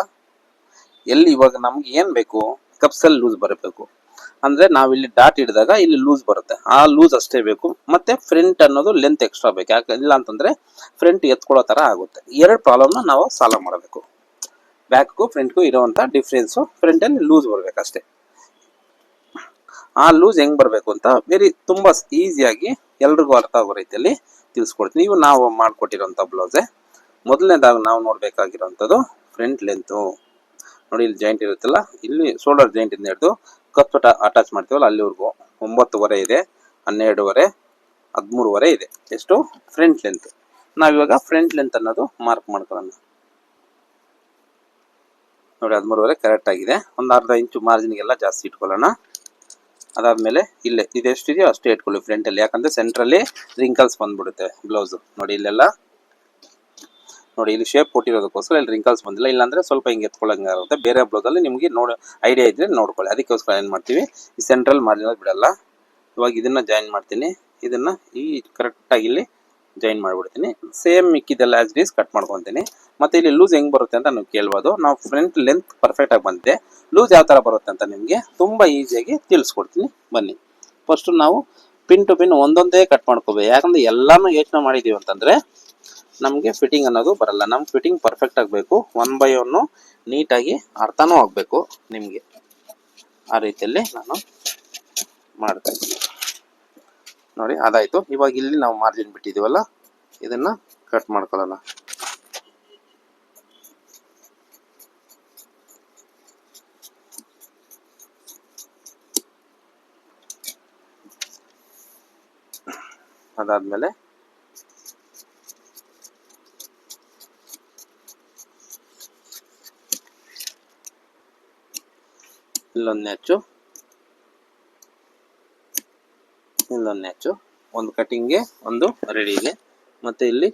ಎಲ್ಲಿ ಇವಾಗ ನಮ್ಗೆ ಏನ್ ಬೇಕು, ಕಪ್ಸಲ್ಲಿ ಲೂಸ್ ಬರಬೇಕು ಅಂದ್ರೆ ನಾವಿಲ್ಲಿ ಡಾಟ್ ಹಿಡಿದಾಗ ಇಲ್ಲಿ ಲೂಸ್ ಬರುತ್ತೆ, ಆ ಲೂಸ್ ಅಷ್ಟೇ ಬೇಕು. ಮತ್ತೆ ಫ್ರಂಟ್ ಅನ್ನೋದು ಲೆಂತ್ ಎಕ್ಸ್ಟ್ರಾ ಬೇಕು. ಯಾಕೆ ಇಲ್ಲ ಅಂತಂದ್ರೆ ಫ್ರಂಟ್ ಎತ್ಕೊಳ್ಳೋ ತರ ಆಗುತ್ತೆ. 2 ಪ್ರಾಬ್ಲಮ್ನ ನಾವು ಸಾಲ್ವ್ ಮಾಡಬೇಕು. ಬ್ಯಾಕ್ಗೂ ಫ್ರಂಟ್ಗೂ ಇರುವಂತ ಡಿಫ್ರೆನ್ಸು, ಫ್ರಂಟ್ ಅಲ್ಲಿ ಲೂಸ್ ಬರ್ಬೇಕಷ್ಟೇ. ಆ ಲೂಸ್ ಹೆಂಗ್ ಬರಬೇಕು ಅಂತ ತುಂಬಾ ಈಸಿಯಾಗಿ ಎಲ್ರಿಗೂ ಅರ್ಥ ಆಗೋ ರೀತಿಯಲ್ಲಿ ತಿಳಿಸ್ಕೊಡ್ತೀನಿ. ನಾವು ಮಾಡ್ಕೊಟ್ಟಿರೋಂಥ ಬ್ಲೌಸೇ. ಮೊದಲನೇದಾಗಿ ನಾವು ನೋಡ್ಬೇಕಾಗಿರೋಂಥದ್ದು ಫ್ರಂಟ್ ಲೆಂತು. ನೋಡಿ, ಇಲ್ಲಿ ಜಾಯಿಂಟ್ ಇರುತ್ತಲ್ಲ, ಇಲ್ಲಿ ಶೋಲ್ಡರ್ ಜಾಯಿಂಟ್ ಇಂದ ಹಿಡಿದು ಕಪ್ ಅಟ್ಯಾಚ್ ಮಾಡ್ತೀವಲ್ಲ ಅಲ್ಲಿವರೆಗೂ 9.5 ಇದೆ, 12.5, 13.5 ಇದೆ. ಎಷ್ಟು ಫ್ರಂಟ್ ಲೆಂತ್. ನಾವಿವಾಗ ಫ್ರಂಟ್ ಲೆಂತ್ ಅನ್ನೋದು ಮಾರ್ಕ್ ಮಾಡ್ಕೊಳ್ಳೋಣ. ನೋಡಿ, 13.5 ಕರೆಕ್ಟ್ ಆಗಿದೆ. ಒಂದು ಅರ್ಧ ಇಂಚು ಮಾರ್ಜಿನ್ಗೆಲ್ಲ ಜಾಸ್ತಿ ಇಟ್ಕೊಳ್ಳೋಣ. ಅದಾದ್ಮೇಲೆ ಇಲ್ಲೇ ಇದೆಷ್ಟಿದೆಯೋ ಅಷ್ಟೇ ಇಟ್ಕೊಳ್ಳಿ ಫ್ರಂಟ್ ಅಲ್ಲಿ. ಯಾಕಂದ್ರೆ ಸೆಂಟ್ರಲ್ಲಿ ರಿಂಕಲ್ಸ್ ಬಂದ್ಬಿಡುತ್ತೆ ಬ್ಲೌಸ್. ನೋಡಿ, ಇಲ್ಲೆಲ್ಲ ನೋಡಿ, ಇಲ್ಲಿ ಶೇಪ್ ಕೊಟ್ಟಿರೋದಕ್ಕೋಸ್ಕರ ಇಲ್ಲಿ ರಿಂಕಲ್ಸ್ ಬಂದಿಲ್ಲ. ಇಲ್ಲಾಂದ್ರೆ ಸ್ವಲ್ಪ ಹಿಂಗೆ ಎತ್ಕೊಳ್ಳಂಗಾಗುತ್ತೆ. ಬೇರೆ ಬ್ಲೌಸ್ ಅಲ್ಲಿ ನಿಮ್ಗೆ ಐಡಿಯಾ ಇದ್ರೆ ನೋಡ್ಕೊಳ್ಳಿ. ಅದಕ್ಕೋಸ್ಕರ ಏನ್ ಮಾಡ್ತೀವಿ, ಈ ಸೆಂಟ್ರಲ್ ಮಾರ್ಜಿನ್ ಬಿಡಲ್ಲ. ಇವಾಗ ಇದನ್ನ ಜಾಯಿನ್ ಮಾಡ್ತೀನಿ. ಇದನ್ನ ಈ ಕರೆಕ್ಟ್ ಆಗಿ ಇಲ್ಲಿ ಜಾಯಿನ್ ಮಾಡ್ಬಿಡ್ತೀನಿ. ಸೇಮ್ ಮಿಕ್ಕಿದೆಲ್ಲ ಆಸ್ ಇಟ್ ಈಸ್ ಕಟ್ ಮಾಡ್ಕೊತೀನಿ. ಮತ್ತೆ ಇಲ್ಲಿ ಲೂಸ್ ಹೆಂಗ್ ಬರುತ್ತೆ ಅಂತ ನೀವು ಕೇಳ್ಬೋದು. ನಾವು ಫ್ರಂಟ್ ಲೆಂತ್ ಪರ್ಫೆಕ್ಟ್ ಆಗಿ ಬಂದಿದೆ, ಲೂಸ್ ಯಾವ ತರ ಬರುತ್ತೆ ಅಂತ ನಿಮ್ಗೆ ತುಂಬಾ ಈಸಿಯಾಗಿ ತಿಳಿಸ್ಕೊಡ್ತೀನಿ. ಬನ್ನಿ, ಫಸ್ಟ್ ನಾವು ಪಿನ್ ಟು ಪಿನ್ ಒಂದೊಂದೇ ಕಟ್ ಮಾಡ್ಕೋಬೇಕು. ಯಾಕಂದ್ರೆ ಎಲ್ಲಾನು ಯೋಚನೆ ಮಾಡಿದೀವಿ ಅಂತಂದ್ರೆ ನಮಗೆ ಫಿಟ್ಟಿಂಗ್ ಅನ್ನೋದು ಬರಲ್ಲ. ನಮ್ಗೆ ಫಿಟ್ಟಿಂಗ್ ಪರ್ಫೆಕ್ಟ್ ಆಗಬೇಕು, 1 by 1 ನೀಟಾಗಿ ಅರ್ಥನೂ ಆಗಬೇಕು ನಿಮಗೆ. ಆ ರೀತಿಯಲ್ಲಿ ನಾನು ಮಾಡ್ತಾ ಇದ್ದೀನಿ ನೋಡಿ. ಅದಾಯ್ತು. ಇವಾಗ ಇಲ್ಲಿ ನಾವು ಮಾರ್ಜಿನ್ ಬಿಟ್ಟಿದ್ದೀವಲ್ಲ, ಇದನ್ನ ಕಟ್ ಮಾಡ್ಕೊಳ್ಳೋಣ. ಅದಾದ್ಮೇಲೆ ಇಲ್ಲೊಂದು ನ್ಯಾಚು, ಇಲ್ಲೊಂದು ನ್ಯಾಚು, ಒಂದು ಕಟಿಂಗ್ಗೆ ಒಂದು ರೆಡಿ ಇದೆ. ಮತ್ತೆ ಇಲ್ಲಿ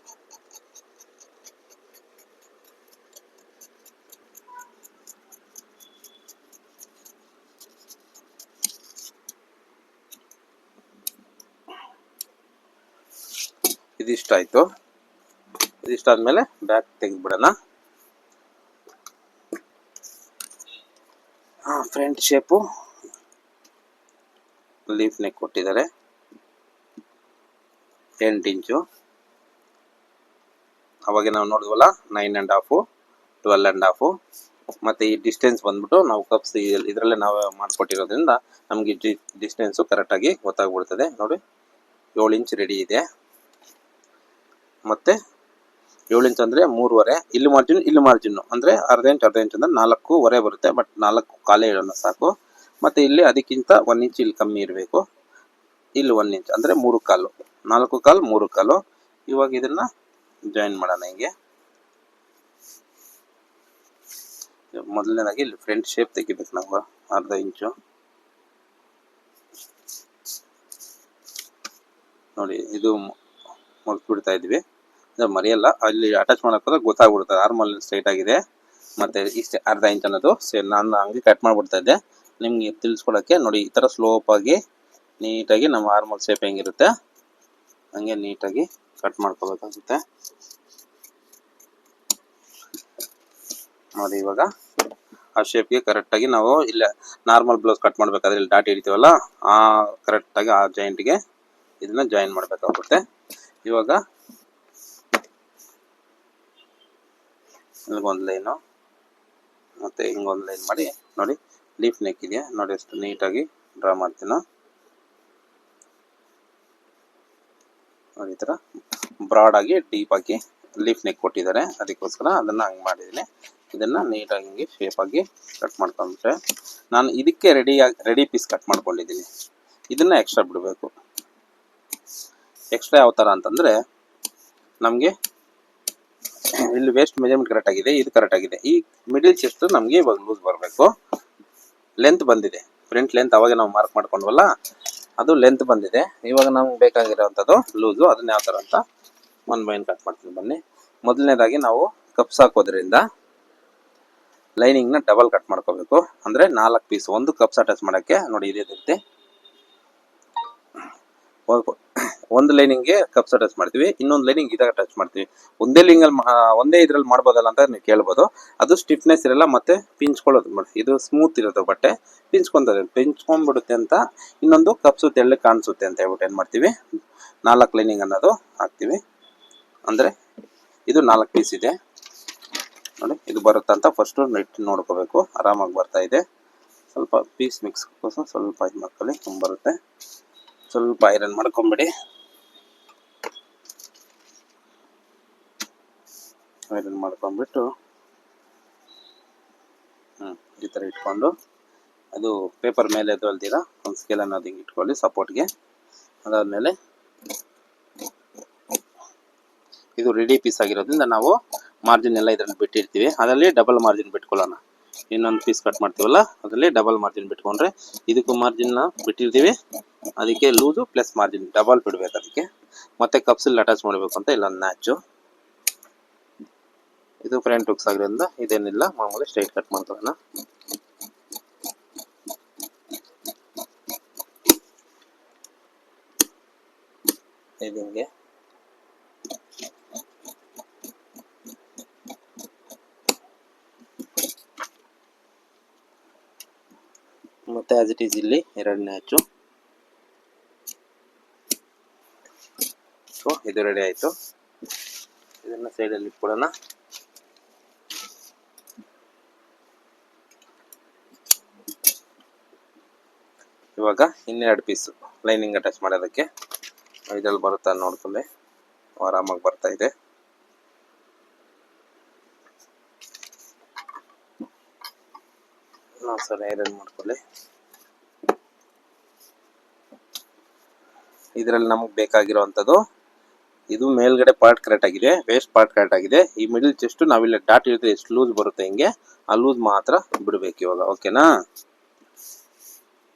ಇದಿಷ್ಟಾಯ್ತು. ಇದಿಷ್ಟಾದ್ಮೇಲೆ ಬ್ಯಾಕ್ ತೆಗೆದ್ಬಿಡೋಣ. ಫ್ರಂಟ್ ಶೇಪು ಲೀಫ್ ನೆಕ್ ಕೊಟ್ಟಿದ್ದಾರೆ, 8 ಇಂಚು. ಅವಾಗ ನಾವು ನೋಡಿದ್ವಲ್ಲ 9.5, 12.5. ಮತ್ತೆ ಈ ಡಿಸ್ಟೆನ್ಸ್ ಬಂದ್ಬಿಟ್ಟು ನಾವು ಕಪ್ಸ್ ಇದರಲ್ಲೇ ನಾವು ಮಾಡಿಕೊಟ್ಟಿರೋದ್ರಿಂದ ನಮಗೆ ಡಿಸ್ಟೆನ್ಸು ಕರೆಕ್ಟಾಗಿ ಗೊತ್ತಾಗ್ಬಿಡ್ತದೆ ನೋಡಿ. 7 ಇಂಚ್ ರೆಡಿ ಇದೆ. ಮತ್ತೆ 7 ಇಂಚ್ ಅಂದರೆ 3.5. ಇಲ್ಲಿ ಮಾರ್ಜಿನ್ ಅಂದರೆ ಅರ್ಧ ಇಂಚ್ ಅಂದ್ರೆ 4.5 ಬರುತ್ತೆ. ಬಟ್ 4 ಕಾಲೇ ಇಡೋಣ ಸಾಕು. ಮತ್ತೆ ಇಲ್ಲಿ ಅದಕ್ಕಿಂತ 1 ಇಂಚ್ ಇಲ್ಲಿ ಕಮ್ಮಿ ಇರಬೇಕು. ಇಲ್ಲಿ 1 ಇಂಚ್ ಅಂದರೆ 3 ಕಾಲು, 4 ಕಾಲು 3 ಕಾಲು. ಇವಾಗ ಇದನ್ನ ಜಾಯಿನ್ ಮಾಡೋಣ ಹಿಂಗೆ. ಮೊದಲನೇದಾಗಿ ಇಲ್ಲಿ ಫ್ರಂಟ್ ಶೇಪ್ ತೆಗಿಬೇಕು ನಾವು, ಅರ್ಧ ಇಂಚು ನೋಡಿ. ಇದು ಬಿಡ್ತಾ ಇದ್ವಿ, ಮರೆಯಲ್ಲ. ಅಲ್ಲಿ ಅಟ್ಯಾಚ್ ಮಾಡೋಕೆ ಗೊತ್ತಾಗ್ಬಿಡುತ್ತೆ ಆರ್ಮಲ್ ಸ್ಟ್ರೈಟ್ ಆಗಿದೆ ಮತ್ತೆ ಇಷ್ಟೇ ಅರ್ಧ ಇಂಚ್ ಅನ್ನೋದು. ನಾನು ಹಂಗೆ ಕಟ್ ಮಾಡ್ಬಿಡ್ತಾ ಇದ್ದೆ ನಿಮ್ಗೆ ತಿಳಿಸ್ಕೊಡಕ್ಕೆ ನೋಡಿ. ಈ ಥರ ಸ್ಲೋಪ್ ಆಗಿ ನೀಟಾಗಿ ನಮ್ಮ ಆರ್ಮಲ್ ಶೇಪ್ ಹೆಂಗಿರುತ್ತೆ ಹಂಗೆ ನೀಟಾಗಿ ಕಟ್ ಮಾಡ್ಕೋಬೇಕಾಗುತ್ತೆ ನೋಡಿ. ಇವಾಗ ಆ ಶೇಪ್ಗೆ ಕರೆಕ್ಟಾಗಿ ನಾವು ಇಲ್ಲ ನಾರ್ಮಲ್ ಬ್ಲೌಸ್ ಕಟ್ ಮಾಡ್ಬೇಕಾದ್ರೆ ಇಲ್ಲಿ ಡಾಟ್ ಹಿಡಿತೀವಲ್ಲ, ಆ ಕರೆಕ್ಟಾಗಿ ಆ ಜಾಯಿಂಟ್ಗೆ ಇದನ್ನ ಜಾಯಿನ್ ಮಾಡಬೇಕಾಗುತ್ತೆ. ಇವಾಗ ಇಲ್ಲಿಗೊಂದು ಲೈನು ಮತ್ತೆ ಹಿಂಗೊಂದು ಲೈನ್ ಮಾಡಿ ನೋಡಿ. ಲೀಫ್ ನೆಕ್ ಇದೆಯಾ ನೋಡಿ, ಎಷ್ಟು ನೀಟಾಗಿ ಡ್ರಾ ಮಾಡ್ತೀನ ನೋಡಿ. ಈ ಥರ ಬ್ರಾಡ್ ಆಗಿ ಡೀಪ್ ಆಗಿ ಲೀಫ್ ನೆಕ್ ಕೊಟ್ಟಿದ್ದಾರೆ, ಅದಕ್ಕೋಸ್ಕರ ಅದನ್ನ ಹಂಗೆ ಮಾಡಿದ್ದೀನಿ. ಇದನ್ನ ನೀಟಾಗಿ ಹಿಂಗೆ ಶೇಪ್ ಆಗಿ ಕಟ್ ಮಾಡ್ಕೊಂಡ್ರೆ ನಾನು ಇದಕ್ಕೆ ರೆಡಿ ಪೀಸ್ ಕಟ್ ಮಾಡ್ಕೊಂಡಿದ್ದೀನಿ. ಇದನ್ನ ಎಕ್ಸ್ಟ್ರಾ ಬಿಡಬೇಕು. ಎಕ್ಸ್ಟ್ರಾ ಯಾವ ಥರ ಅಂತಂದರೆ ನಮಗೆ ಇಲ್ಲಿ ವೇಸ್ಟ್ ಮೆಜರ್ಮೆಂಟ್ ಕರೆಕ್ಟ್ ಆಗಿದೆ, ಇದು ಕರೆಕ್ಟ್ ಆಗಿದೆ. ಈ ಮಿಡಿಲ್ ಚೆಸ್ಟ್ ನಮಗೆ ಇವಾಗ ಲೂಸ್ ಬರಬೇಕು. ಲೆಂತ್ ಬಂದಿದೆ, ಫ್ರಂಟ್ ಲೆಂತ್ ಅವಾಗ ನಾವು ಮಾರ್ಕ್ ಮಾಡ್ಕೊಂಡ್ವಲ್ಲ ಅದು ಲೆಂತ್ ಬಂದಿದೆ. ಇವಾಗ ನಮ್ಗೆ ಬೇಕಾಗಿರೋವಂಥದ್ದು ಲೂಸು. ಅದನ್ನ ಯಾವ ಥರ ಅಂತ 1 by 1 ಕಟ್ ಮಾಡ್ತೀನಿ ಬನ್ನಿ. ಮೊದಲನೇದಾಗಿ ನಾವು ಕಪ್ಸ್ ಹಾಕೋದ್ರಿಂದ ಲೈನಿಂಗ್ನ ಡಬಲ್ ಕಟ್ ಮಾಡ್ಕೋಬೇಕು. ಅಂದರೆ 4 ಪೀಸ್, ಒಂದು ಕಪ್ಸ್ ಅಟ್ಯಾಚ್ ಮಾಡೋಕ್ಕೆ ನೋಡಿ ಇದೇ ರೀತಿ ಒಂದು ಲೈನಿಂಗ್ಗೆ ಕಪ್ಸ್ ಅಟ್ಯಾಚ್ ಮಾಡ್ತೀವಿ, ಇನ್ನೊಂದು ಲೈನಿಂಗ್ ಇದಾಗ ಅಟ್ಯಾಚ್ ಮಾಡ್ತೀವಿ. ಒಂದೇ ಇದ್ರಲ್ಲಿ ಮಾಡ್ಬೋದಲ್ಲ ಅಂತ ನೀವು ಕೇಳ್ಬೋದು. ಅದು ಸ್ಟಿಫ್ನೆಸ್ ಇರಲ್ಲ ಮತ್ತೆ ಪಿಂಚ್ಕೊಳ್ಳೋದು. ಇದು ಸ್ಮೂತ್ ಇರೋದು ಬಟ್ಟೆ, ಪಿಂಚ್ಕೊಂಡ್ಬಿಡುತ್ತೆ ಅಂತ. ಇನ್ನೊಂದು ಕಪ್ಸು ತೆಳ್ಳಗೆ ಕಾಣಿಸುತ್ತೆ ಅಂತ ಹೇಳ್ಬಿಟ್ಟು ಏನು ಮಾಡ್ತೀವಿ 4 ಲೈನಿಂಗ್ ಅನ್ನೋದು ಹಾಕ್ತೀವಿ. ಅಂದರೆ ಇದು 4 ಪೀಸ್ ಇದೆ ನೋಡಿ. ಇದು ಬರುತ್ತಂತ ಫಸ್ಟು ನೆಟ್ ನೋಡ್ಕೋಬೇಕು. ಆರಾಮಾಗಿ ಬರ್ತಾ ಇದೆ. ಸ್ವಲ್ಪ ಪೀಸ್ ಮಿಕ್ಸ್ಗೋಸ್ಕರ ಸ್ವಲ್ಪ ಇದು ಮಾಡ್ಕೊಳ್ಳಿ, ತುಂಬ ಬರುತ್ತೆ. ಸ್ವಲ್ಪ ಐರನ್ ಮಾಡ್ಕೊಂಬಿಡಿ. ಐರನ್ ಮಾಡ್ಕೊಂಡ್ಬಿಟ್ಟು ಈ ಥರ ಇಟ್ಕೊಂಡು, ಅದು ಪೇಪರ್ ಮೇಲೆ ಅದು ಅಲ್ದಿರ ಒಂದು ಸ್ಕೇಲ್ ಅನ್ನೋದು ಹಿಂಗೆ ಇಟ್ಕೊಳ್ಳಿ ಸಪೋರ್ಟ್ಗೆ. ಅದಾದಮೇಲೆ ಇದು ರೆಡಿ ಪೀಸ್ ಆಗಿರೋದ್ರಿಂದ ನಾವು ಮಾರ್ಜಿನ್ ಎಲ್ಲ ಇದರಲ್ಲಿ ಬಿಟ್ಟಿರ್ತೀವಿ. ಅದರಲ್ಲಿ ಡಬಲ್ ಮಾರ್ಜಿನ್ ಬಿಟ್ಕೊಳ್ಳೋಣ. ಇನ್ನೊಂದು ಪೀಸ್ ಕಟ್ ಮಾಡ್ತೀವಲ್ಲ ಅದರಲ್ಲಿ ಡಬಲ್ ಮಾರ್ಜಿನ್ ಬಿಟ್ಕೊಂಡ್ರೆ, ಇದಕ್ಕೂ ಮಾರ್ಜಿನ್ನ ಬಿಟ್ಟಿರ್ತೀವಿ, ಅದಕ್ಕೆ ಲೂಸು ಪ್ಲಸ್ ಮಾರ್ಜಿನ್ ಡಬಲ್ ಬಿಡಬೇಕು. ಅದಕ್ಕೆ ಮತ್ತೆ ಕಪ್ಸಲ್ಲಿ ಅಟ್ಯಾಚ್ ಮಾಡಬೇಕು ಅಂತ ಇಲ್ಲೊಂದು ನ್ಯಾಚು. ಇದು ಫ್ರಂಟ್ ಹುಕ್ಸ್ ಆಗಿರೋದ್ರಿಂದ ಇದೇನಿಲ್ಲ, ಮಾಮೂಲಿ ಸ್ಟ್ರೈಟ್ ಕಟ್ ಮಾಡ್ಕೊಳ್ಳೋಣ. ಇದು ಹಿಂಗೆ ಮತ್ತೆ ಆಸ್ ಇಟ್ ಈಸ್ ಇಲ್ಲಿ 2 ನ್ಯಾಚು. ಸಾಕು. ಇದು ರೆಡಿ ಆಯ್ತು. ಇದನ್ನ ಸೈಡಲ್ಲಿ ಇಟ್ಬಿಡೋಣ. ಇವಾಗ ಇನ್ನೆರಡು ಪೀಸು ಲೈನಿಂಗ್ ಅಟ್ಯಾಚ್ ಮಾಡೋದಕ್ಕೆ ಇದ್ರಲ್ಲಿ ಬರುತ್ತಾ ನೋಡ್ಕೊಳ್ಳಿ. ಆರಾಮಾಗಿ ಬರ್ತಾ ಇದೆ. ನಾವು ಸಲ ಐರನ್ ಮಾಡ್ಕೊಳ್ಳಿ. ಇದರಲ್ಲಿ ನಮಗೆ ಬೇಕಾಗಿರುವಂಥದ್ದು ಇದು ಮೇಲ್ಗಡೆ ಪಾರ್ಟ್ ಕರೆಕ್ಟ್ ಆಗಿದೆ, ವೇಸ್ಟ್ ಪಾರ್ಟ್ ಕರೆಕ್ಟ್ ಆಗಿದೆ. ಈ ಮಿಡಲ್ ಚೆಸ್ಟ್ ನಾವಿಲ್ಲಿ ಡಾಟ್ ಇರುತ್ತೆ ಎಷ್ಟು ಲೂಸ್ ಬರುತ್ತೆ ಹಿಂಗೆ ಆ ಲೂಸ್ ಮಾತ್ರ ಬಿಡಬೇಕು ಇವಾಗ. ಓಕೆನಾ?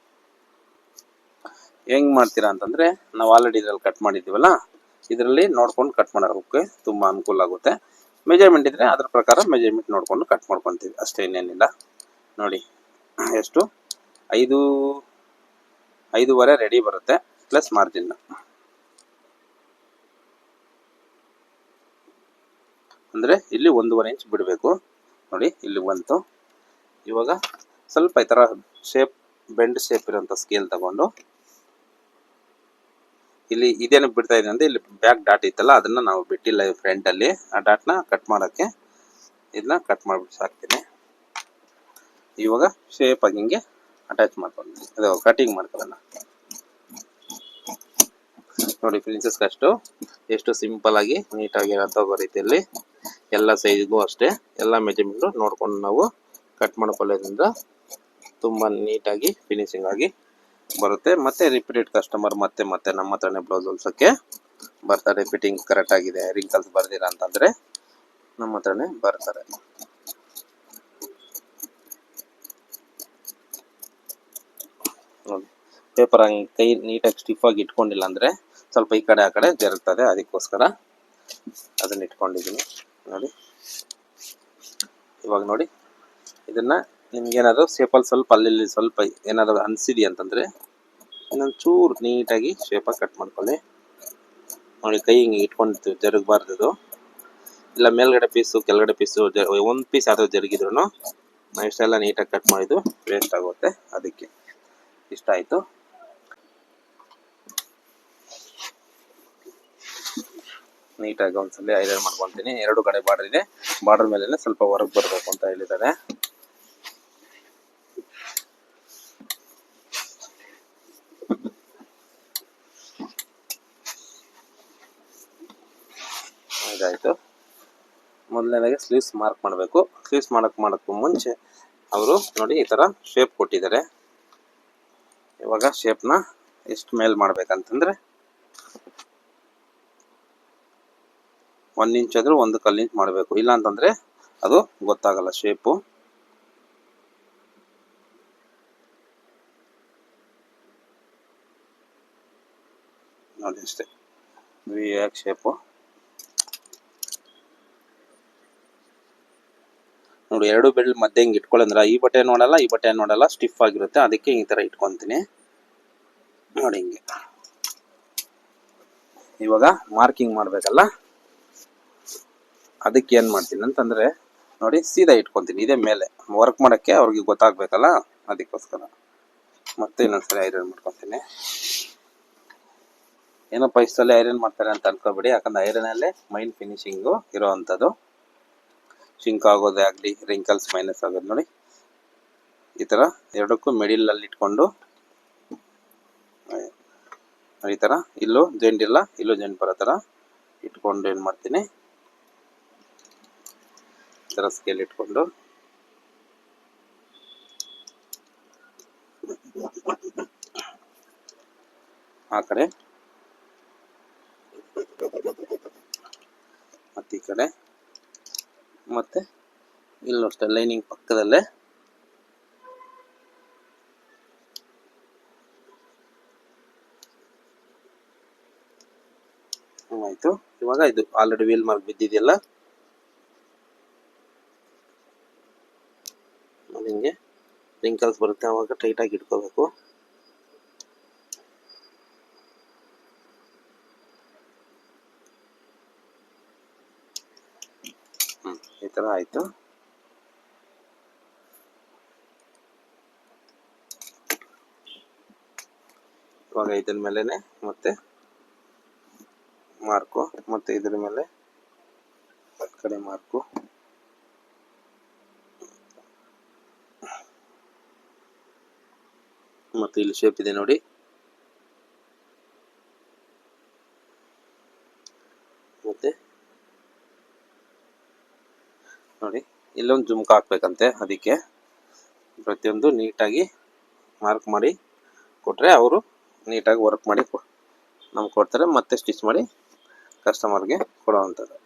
ಹೆಂಗ್ ಮಾಡ್ತೀರಾ ಅಂತಂದ್ರೆ ನಾವು ಆಲ್ರೆಡಿ ಇದ್ರಲ್ಲಿ ಕಟ್ ಮಾಡಿದ್ದೀವಲ್ಲ, ಇದರಲ್ಲಿ ನೋಡ್ಕೊಂಡು ಕಟ್ ಮಾಡೋಕೆ ತುಂಬಾ ಅನುಕೂಲ ಆಗುತ್ತೆ. ಮೆಜರ್ಮೆಂಟ್ ಇದ್ರೆ ಅದ್ರ ಪ್ರಕಾರ ಮೆಜರ್ಮೆಂಟ್ ನೋಡ್ಕೊಂಡು ಕಟ್ ಮಾಡ್ಕೊತೀವಿ ಅಷ್ಟೇ, ಇನ್ನೇನಿಲ್ಲ. ನೋಡಿ ಎಷ್ಟು 5.5 ರೆಡಿ ಬರುತ್ತೆ ಪ್ಲಸ್ ಮಾರ್ಜಿನ್. ಅಂದ್ರೆ ಇಲ್ಲಿ 1.5 ಇಂಚ್ ಬಿಡಬೇಕು. ನೋಡಿ ಇಲ್ಲಿ ಬಂತು. ಇವಾಗ ಸ್ವಲ್ಪ ಈ ತರ ಶೇಪ್ ಬೆಂಡ್ ಶೇಪ್ ಇರೋಂಥ ಸ್ಕೇಲ್ ತಗೊಂಡು ಇಲ್ಲಿ ಇದೇನು ಬಿಡ್ತಾ ಇದೆ ಅಂದ್ರೆ ಇಲ್ಲಿ ಬ್ಯಾಕ್ ಡಾಟ್ ಇತ್ತಲ್ಲ ಅದನ್ನ ನಾವು ಬಿಟ್ಟಿಲ್ಲ ಫ್ರಂಟ್ ಅಲ್ಲಿ. ಆ ಡಾಟ್ನ ಕಟ್ ಮಾಡೋಕ್ಕೆ ಇದನ್ನ ಕಟ್ ಮಾಡಿಬಿಟ್ಟು ಸಾಕ್ತೀನಿ. ಇವಾಗ ಶೇಪ್ ಆಗಿ ಹಿಂಗೆ ಅಟ್ಯಾಚ್ ಮಾಡ್ಕೊಂಡು ಅದು ಕಟಿಂಗ್ ಮಾಡ್ಕೊಳ್ಳೋಣ. ನೋಡಿ ಪ್ರಿನ್ಸಸ್ ಕಷ್ಟು ಎಷ್ಟು ಸಿಂಪಲ್ ಆಗಿ ನೀಟಾಗಿ ತಗೋ ರೀತಿಯಲ್ಲಿ ಎಲ್ಲ ಸೈಜ್ಗೂ ಅಷ್ಟೇ ಎಲ್ಲ ಮೆಜರ್ಮೆಂಟ್ ನೋಡ್ಕೊಂಡು ನಾವು ಕಟ್ ಮಾಡ್ಕೊಳ್ಳೋದ್ರಿಂದ ತುಂಬಾ ನೀಟಾಗಿ ಫಿನಿಶಿಂಗ್ ಆಗಿ ಬರುತ್ತೆ. ಮತ್ತೆ ರಿಪೀಟೆಡ್ ಕಸ್ಟಮರ್ ಮತ್ತೆ ಮತ್ತೆ ನಮ್ಮ ಹತ್ರನೇ ಬ್ಲೌಸ್ ಹೊಲ್ಸೋಕ್ಕೆ ಬರ್ತಾರೆ. ಫಿಟ್ಟಿಂಗ್ ಕರೆಕ್ಟ್ ಆಗಿದೆ, ರಿಂಕಲ್ಸ್ ಬರ್ದಿರ ಅಂತಂದ್ರೆ ನಮ್ಮ ಹತ್ರನೇ ಬರ್ತಾರೆ. ನೋಡಿ ಪೇಪರ್ ಹಂಗೆ ಕೈ ನೀಟಾಗಿ ಸ್ಟಿಫ್ ಆಗಿ ಇಟ್ಕೊಂಡಿಲ್ಲ ಅಂದ್ರೆ ಸ್ವಲ್ಪ ಈ ಕಡೆ ಆ ಕಡೆ ಜರುಗ್ತದೆ, ಅದಕ್ಕೋಸ್ಕರ ಅದನ್ನ ಇಟ್ಕೊಂಡಿದ್ದೀನಿ. ನೋಡಿ ಇವಾಗ ನೋಡಿ ಇದನ್ನ ನಿಮ್ಗೇನಾದ್ರು ಸೇಪಲ್ಲಿ ಸ್ವಲ್ಪ ಅಲ್ಲಿ ಸ್ವಲ್ಪ ಏನಾದ್ರು ಅನ್ಸಿದಿ ಅಂತಂದ್ರೆ ಇನ್ನೊಂದು ಚೂರು ನೀಟಾಗಿ ಶೇಪಾಗಿ ಕಟ್ ಮಾಡ್ಕೊಳ್ಳಿ. ನೋಡಿ ಕೈ ಹಿಂಗೆ ಇಟ್ಕೊಂಡಿರ್ತೀವಿ, ಜರುಗಬಾರ್ದು. ಇಲ್ಲ ಮೇಲ್ಗಡೆ ಪೀಸು ಕೆಳಗಡೆ ಪೀಸು ಒಂದು ಪೀಸ್ ಯಾವ್ದಾದ್ರು ಜರುಗಿದ್ರು ನಾವು ಇಷ್ಟೆಲ್ಲ ನೀಟಾಗಿ ಕಟ್ ಮಾಡಿದ್ದು ವೇಸ್ಟ್ ಆಗುತ್ತೆ. ಅದಕ್ಕೆ ಇಷ್ಟ ಆಯಿತು. ನೀಟಾಗಿ ಒಂದ್ಸಲ ಐರನ್ ಮಾಡ್ಕೊತೀನಿ. 2 ಕಡೆ ಬಾರ್ಡರ್ ಇದೆ, ಬಾರ್ಡರ್ ಮೇಲೆ ಸ್ವಲ್ಪ ಹೊರಗೆ ಬರಬೇಕು ಅಂತ ಹೇಳಿದ್ದಾರೆ. ಇದಾಯಿತು. ಮೊದಲನೇದಾಗಿ ಸ್ಲೀವ್ಸ್ ಮಾರ್ಕ್ ಮಾಡಬೇಕು. ಸ್ಲೀವ್ಸ್ ಮಾಡೋಕ್ಕೂ ಮುಂಚೆ ಅವರು ನೋಡಿ ಈ ಥರ ಶೇಪ್ ಕೊಟ್ಟಿದ್ದಾರೆ. ಇವಾಗ ಶೇಪ್ನ ಎಷ್ಟು ಮೇಲ್ ಮಾಡ್ಬೇಕಂತಂದ್ರೆ 1 ಇಂಚ್ ಆದ್ರೂ 1 ಇಂಚ್ ಮಾಡಬೇಕು. ಇಲ್ಲ ಅಂತಂದ್ರೆ ಅದು ಗೊತ್ತಾಗಲ್ಲ ಶೇಪು. ನೋಡಿ ಅಷ್ಟೇ ವಿ ಆಕ್ ಶೇಪು. ನೋಡಿ 2 ಬೆರಳು ಮಧ್ಯೆ ಹಿಂಗೆ ಇಟ್ಕೊಳ್ಳಂದ್ರೆ ಈ ಬಟನ್ ನೋಡಲ್ಲ ಈ ಬಟನ್ ನೋಡಲ್ಲ, ಸ್ಟಿಫ್ ಆಗಿರುತ್ತೆ. ಅದಕ್ಕೆ ಈ ತರ ಇಟ್ಕೊಂತೀನಿ. ನೋಡಿ ಹಿಂಗೆ. ಇವಾಗ ಮಾರ್ಕಿಂಗ್ ಮಾಡ್ಬೇಕಲ್ಲ, ಅದಕ್ಕೆ ಏನ್ ಮಾಡ್ತೀನಿ ಅಂತಂದ್ರೆ ನೋಡಿ ಸೀದಾ ಇಟ್ಕೊಂತೀನಿ. ಇದೇ ಮೇಲೆ ವರ್ಕ್ ಮಾಡಕ್ಕೆ ಅವ್ರಿಗೆ ಗೊತ್ತಾಗ್ಬೇಕಲ್ಲ, ಅದಕ್ಕೋಸ್ಕರ ಮತ್ತೆ ಇನ್ನೊಂದ್ಸರಿ ಐರನ್ ಮಾಡ್ಕೊತೀನಿ. ಏನಪ್ಪ ಇಷ್ಟಲ್ಲೇ ಐರನ್ ಮಾಡ್ತಾರೆ ಅಂತ ಅನ್ಕೋಬೇಡಿ, ಯಾಕಂದ್ರೆ ಐರನ್ ಅಲ್ಲೇ ಮೈನ್ ಫಿನಿಶಿಂಗು ಇರೋ ಅಂಥದ್ದು. ಶಿಂಕ್ ಆಗೋದೇ ಆಗಲಿ, ರಿಂಕಲ್ಸ್ ಮೈನಸ್ ಆಗೋದು ನೋಡಿ ಈ ಥರ ಎರಡಕ್ಕೂ ಮಿಡಿಲ್ ಅಲ್ಲಿ ಇಟ್ಕೊಂಡು ಈ ಥರ ಇಲ್ಲೂ ಜೆಂಟ್ ಇಲ್ಲ ಇಲ್ಲೂ ಜೆಂಟ್ ಬರೋ ಥರ ಇಟ್ಕೊಂಡು ಏನು ಮಾಡ್ತೀನಿ, ಈ ಥರ ಸ್ಕೇಲ್ ಇಟ್ಕೊಂಡು ಆ ಕಡೆ ಮತ್ತು ಈ ಕಡೆ ಮತ್ತೆ ಇಲ್ಲೂ ಅಷ್ಟೇ ಲೈನಿಂಗ್ ಪಕ್ಕದಲ್ಲೇ ಆಯ್ತು. ಇವಾಗ ಇದು ಆಲ್ರೆಡಿ ವೀಲ್ ಮಾರ್ಕ್ ಬಿದ್ದಿದೆಯಲ್ಲ, ಹಿಂಗೆ ರಿಂಕಲ್ಸ್ ಬರುತ್ತೆ, ಅವಾಗ ಟೈಟಾಗಿ ಇಟ್ಕೋಬೇಕು. ಈ ಥರ ಆಯಿತು. ಇವಾಗ ಇದರ ಮೇಲೆನೆ ಮತ್ತೆ ಮಾರ್ಕು, ಮತ್ತೆ ಇದ್ರ ಮೇಲೆ ಕಡೆ ಮಾರ್ಕು, ಮತ್ತೆ ಇಲ್ಲಿ ಶೇಪ್ ಇದೆ ನೋಡಿ. ಮತ್ತೆ ನೋಡಿ ಇಲ್ಲೊಂದು ಜುಮ್ಕ ಹಾಕ್ಬೇಕಂತೆ, ಅದಕ್ಕೆ ಪ್ರತಿಯೊಂದು ನೀಟಾಗಿ ಮಾರ್ಕ್ ಮಾಡಿ ಕೊಟ್ಟರೆ ಅವರು ನೀಟಾಗಿ ವರ್ಕ್ ಮಾಡಿ ನಮ್ಗೆ ಕೊಡ್ತಾರೆ, ಮತ್ತೆ ಸ್ಟಿಚ್ ಮಾಡಿ ಕಸ್ಟಮರ್ಗೆ ಕೊಡೋವಂಥದ್ದು.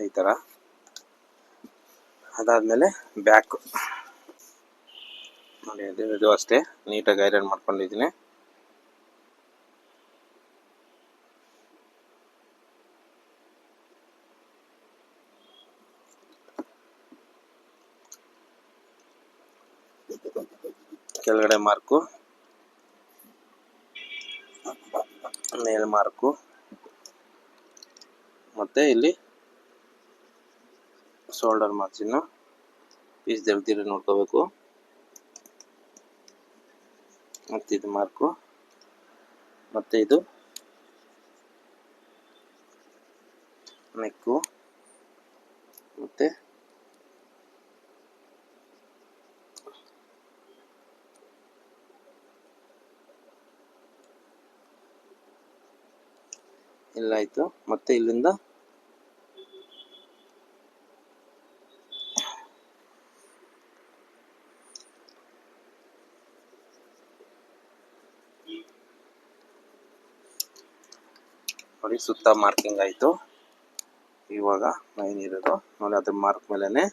ಈ ಥರ ಅದಾದಮೇಲೆ ಬ್ಯಾಕು ನೋಡಿ, ಇದು ಅಷ್ಟೇ ನೀಟಾಗಿ ಐರನ್ ಮಾಡ್ಕೊಂಡಿದ್ದೀನಿ. ಕೆಳಗಡೆ ಮಾರ್ಕು, ಮೇಲ್ ಮಾರ್ಕು, ಮತ್ತೆ ಇಲ್ಲಿ ಶೋಲ್ಡರ್ ಮಾರ್ಜಿನ್ನು ಪೀಸ್ ತೆಗ್ದಿರೋ ನೋಡ್ಕೋಬೇಕು. ಮತ್ತು ಇದು ಮಾರ್ಕು, ಮತ್ತು ಇದು ನೆಕ್ಕು, ಮತ್ತು ಇಲ್ಲಾಯಿತು. ಮತ್ತು ಇಲ್ಲಿಂದ ನೋಡಿ ಸುತ್ತ ಮಾರ್ಕಿಂಗ್ ಆಯಿತು. ಇವಾಗ ಲೈನ್ ಇರೋದು ನೋಡಿ, ಅದ್ರ ಮಾರ್ಕ್ ಮೇಲೆನೆ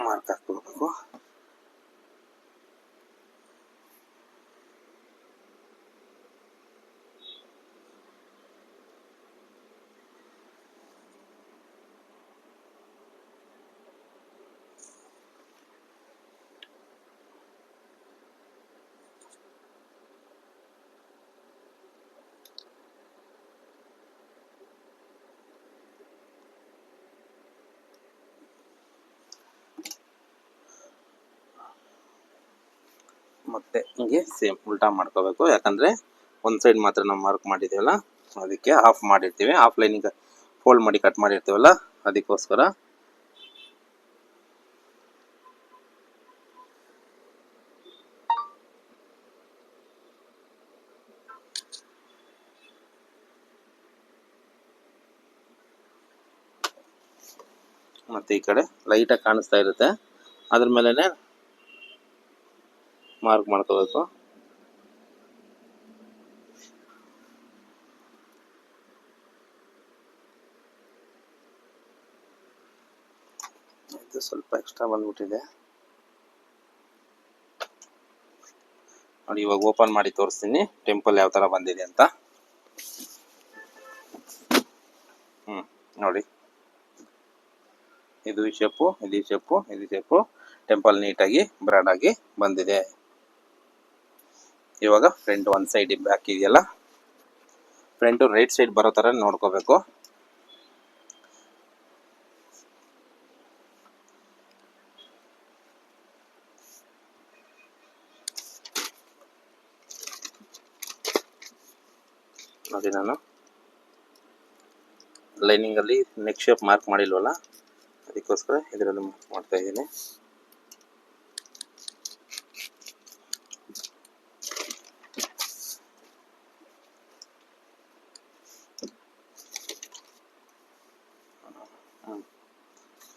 ಮಾರ್ಕ್ ಹಾಕ್ಕೋಬೇಕು. ಮತ್ತೆ ಹಿಂಗೆ ಸೇಮ್ ಉಲ್ಟಾ ಮಾಡ್ಕೋಬೇಕು, ಯಾಕಂದರೆ ಒಂದು ಸೈಡ್ ಮಾತ್ರ ನಾವು ಮಾರ್ಕ್ ಮಾಡಿದ್ದೀವಲ್ಲ, ಅದಕ್ಕೆ ಆಫ್ ಮಾಡಿರ್ತೀವಿ. ಆಫ್ ಲೈನಿಗೆ ಫೋಲ್ಡ್ ಮಾಡಿ ಕಟ್ ಮಾಡಿರ್ತೀವಲ್ಲ, ಅದಕ್ಕೋಸ್ಕರ. ಮತ್ತು ಈ ಕಡೆ ಲೈಟಾಗಿ ಕಾಣಿಸ್ತಾ ಇರುತ್ತೆ, ಅದ್ರ ಮೇಲೇ ಮಾರ್ಕ್ ಮಾಡ್ಕೋಬೇಕು. ಇದು ಸ್ವಲ್ಪ ಎಕ್ಸ್ಟ್ರಾ ಬಂದ್ಬಿಟ್ಟಿದೆ ನೋಡಿ. ಇವಾಗ ಓಪನ್ ಮಾಡಿ ತೋರಿಸ್ತೀನಿ ಟೆಂಪಲ್ ಯಾವ ಥರ ಬಂದಿದೆ ಅಂತ. ನೋಡಿ, ಇದು ಶೇಪು, ಇದು ಶೇಪು, ಇದು ಶೇಪು, ಟೆಂಪಲ್ ನೀಟಾಗಿ ಬ್ರಾಡ್ ಆಗಿ ಬಂದಿದೆ. ಇವಾಗ ಫ್ರಂಟ್ ಒಂದು ಸೈಡ್ ಬ್ಯಾಕ್ ಇದೆಯಲ್ಲ, ಫ್ರಂಟು ರೈಟ್ ಸೈಡ್ ಬರೋ ಥರ ನೋಡ್ಕೋಬೇಕು. ನೋಡಿ, ನಾನು ಲೈನಿಂಗಲ್ಲಿ ನೆಕ್ ಶೇಪ್ ಮಾರ್ಕ್ ಮಾಡಿಲ್ವಲ್ಲ, ಅದಕ್ಕೋಸ್ಕರ ಇದರಲ್ಲಿ ಮಾರ್ಕ್ ಮಾಡ್ತಾ ಇದ್ದೀನಿ.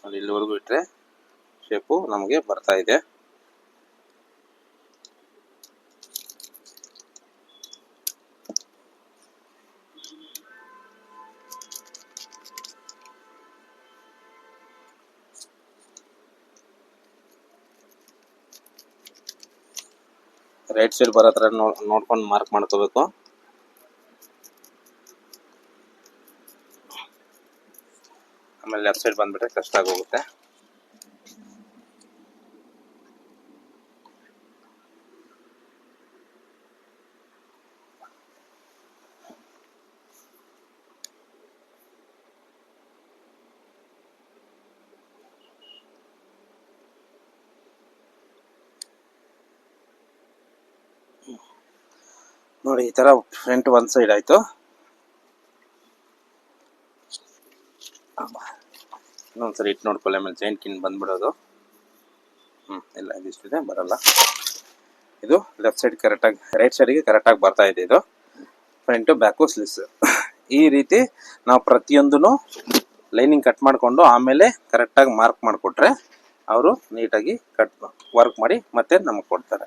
ಅಲ್ಲಿ ಇಲ್ಲಿವರೆಗೂ ಇಟ್ಟರೆ ಶೇಪು ನಮಗೆ ಬರ್ತಾ ಇದೆ. ರೈಟ್ ಸೈಡ್ ಬರೋ ಥರ ನೋಡ್ಕೊಂಡು ಮಾರ್ಕ್ ಮಾಡ್ಕೋಬೇಕು. ಆಮೇಲೆ ಲೆಫ್ಟ್ ಸೈಡ್ ಬಂದ್ಬಿಟ್ರೆ ಕಷ್ಟ ಆಗೋಗುತ್ತೆ. ನೋಡಿ ಈ ತರ ಫ್ರಂಟ್ ಒಂದ್ ಸೈಡ್ ಆಯ್ತು. ಇನ್ನೊಂದ್ಸರಿ ಇಟ್ಟು ನೋಡ್ಕೊಳ್ಳಿ, ಆಮೇಲೆ ಜೈಂಟ್ ಕಿನ್ ಬಂದ್ಬಿಡೋದು. ಇಲ್ಲ ಇದಿಷ್ಟಿದೆ, ಬರಲ್ಲ. ಇದು ಲೆಫ್ಟ್ ಸೈಡ್ ಕರೆಕ್ಟಾಗಿ, ರೈಟ್ ಸೈಡ್ಗೆ ಕರೆಕ್ಟಾಗಿ ಬರ್ತಾ ಇದೆ. ಇದು ಫ್ರಂಟು ಬ್ಯಾಕು ಸ್ಲಿಸ್. ಈ ರೀತಿ ನಾವು ಪ್ರತಿಯೊಂದನ್ನು ಲೈನಿಂಗ್ ಕಟ್ ಮಾಡಿಕೊಂಡು ಆಮೇಲೆ ಕರೆಕ್ಟಾಗಿ ಮಾರ್ಕ್ ಮಾಡಿಕೊಟ್ರೆ ಅವರು ನೀಟಾಗಿ ವರ್ಕ್ ಮಾಡಿ ಮತ್ತೆ ನಮಗೆ ಕೊಡ್ತಾರೆ.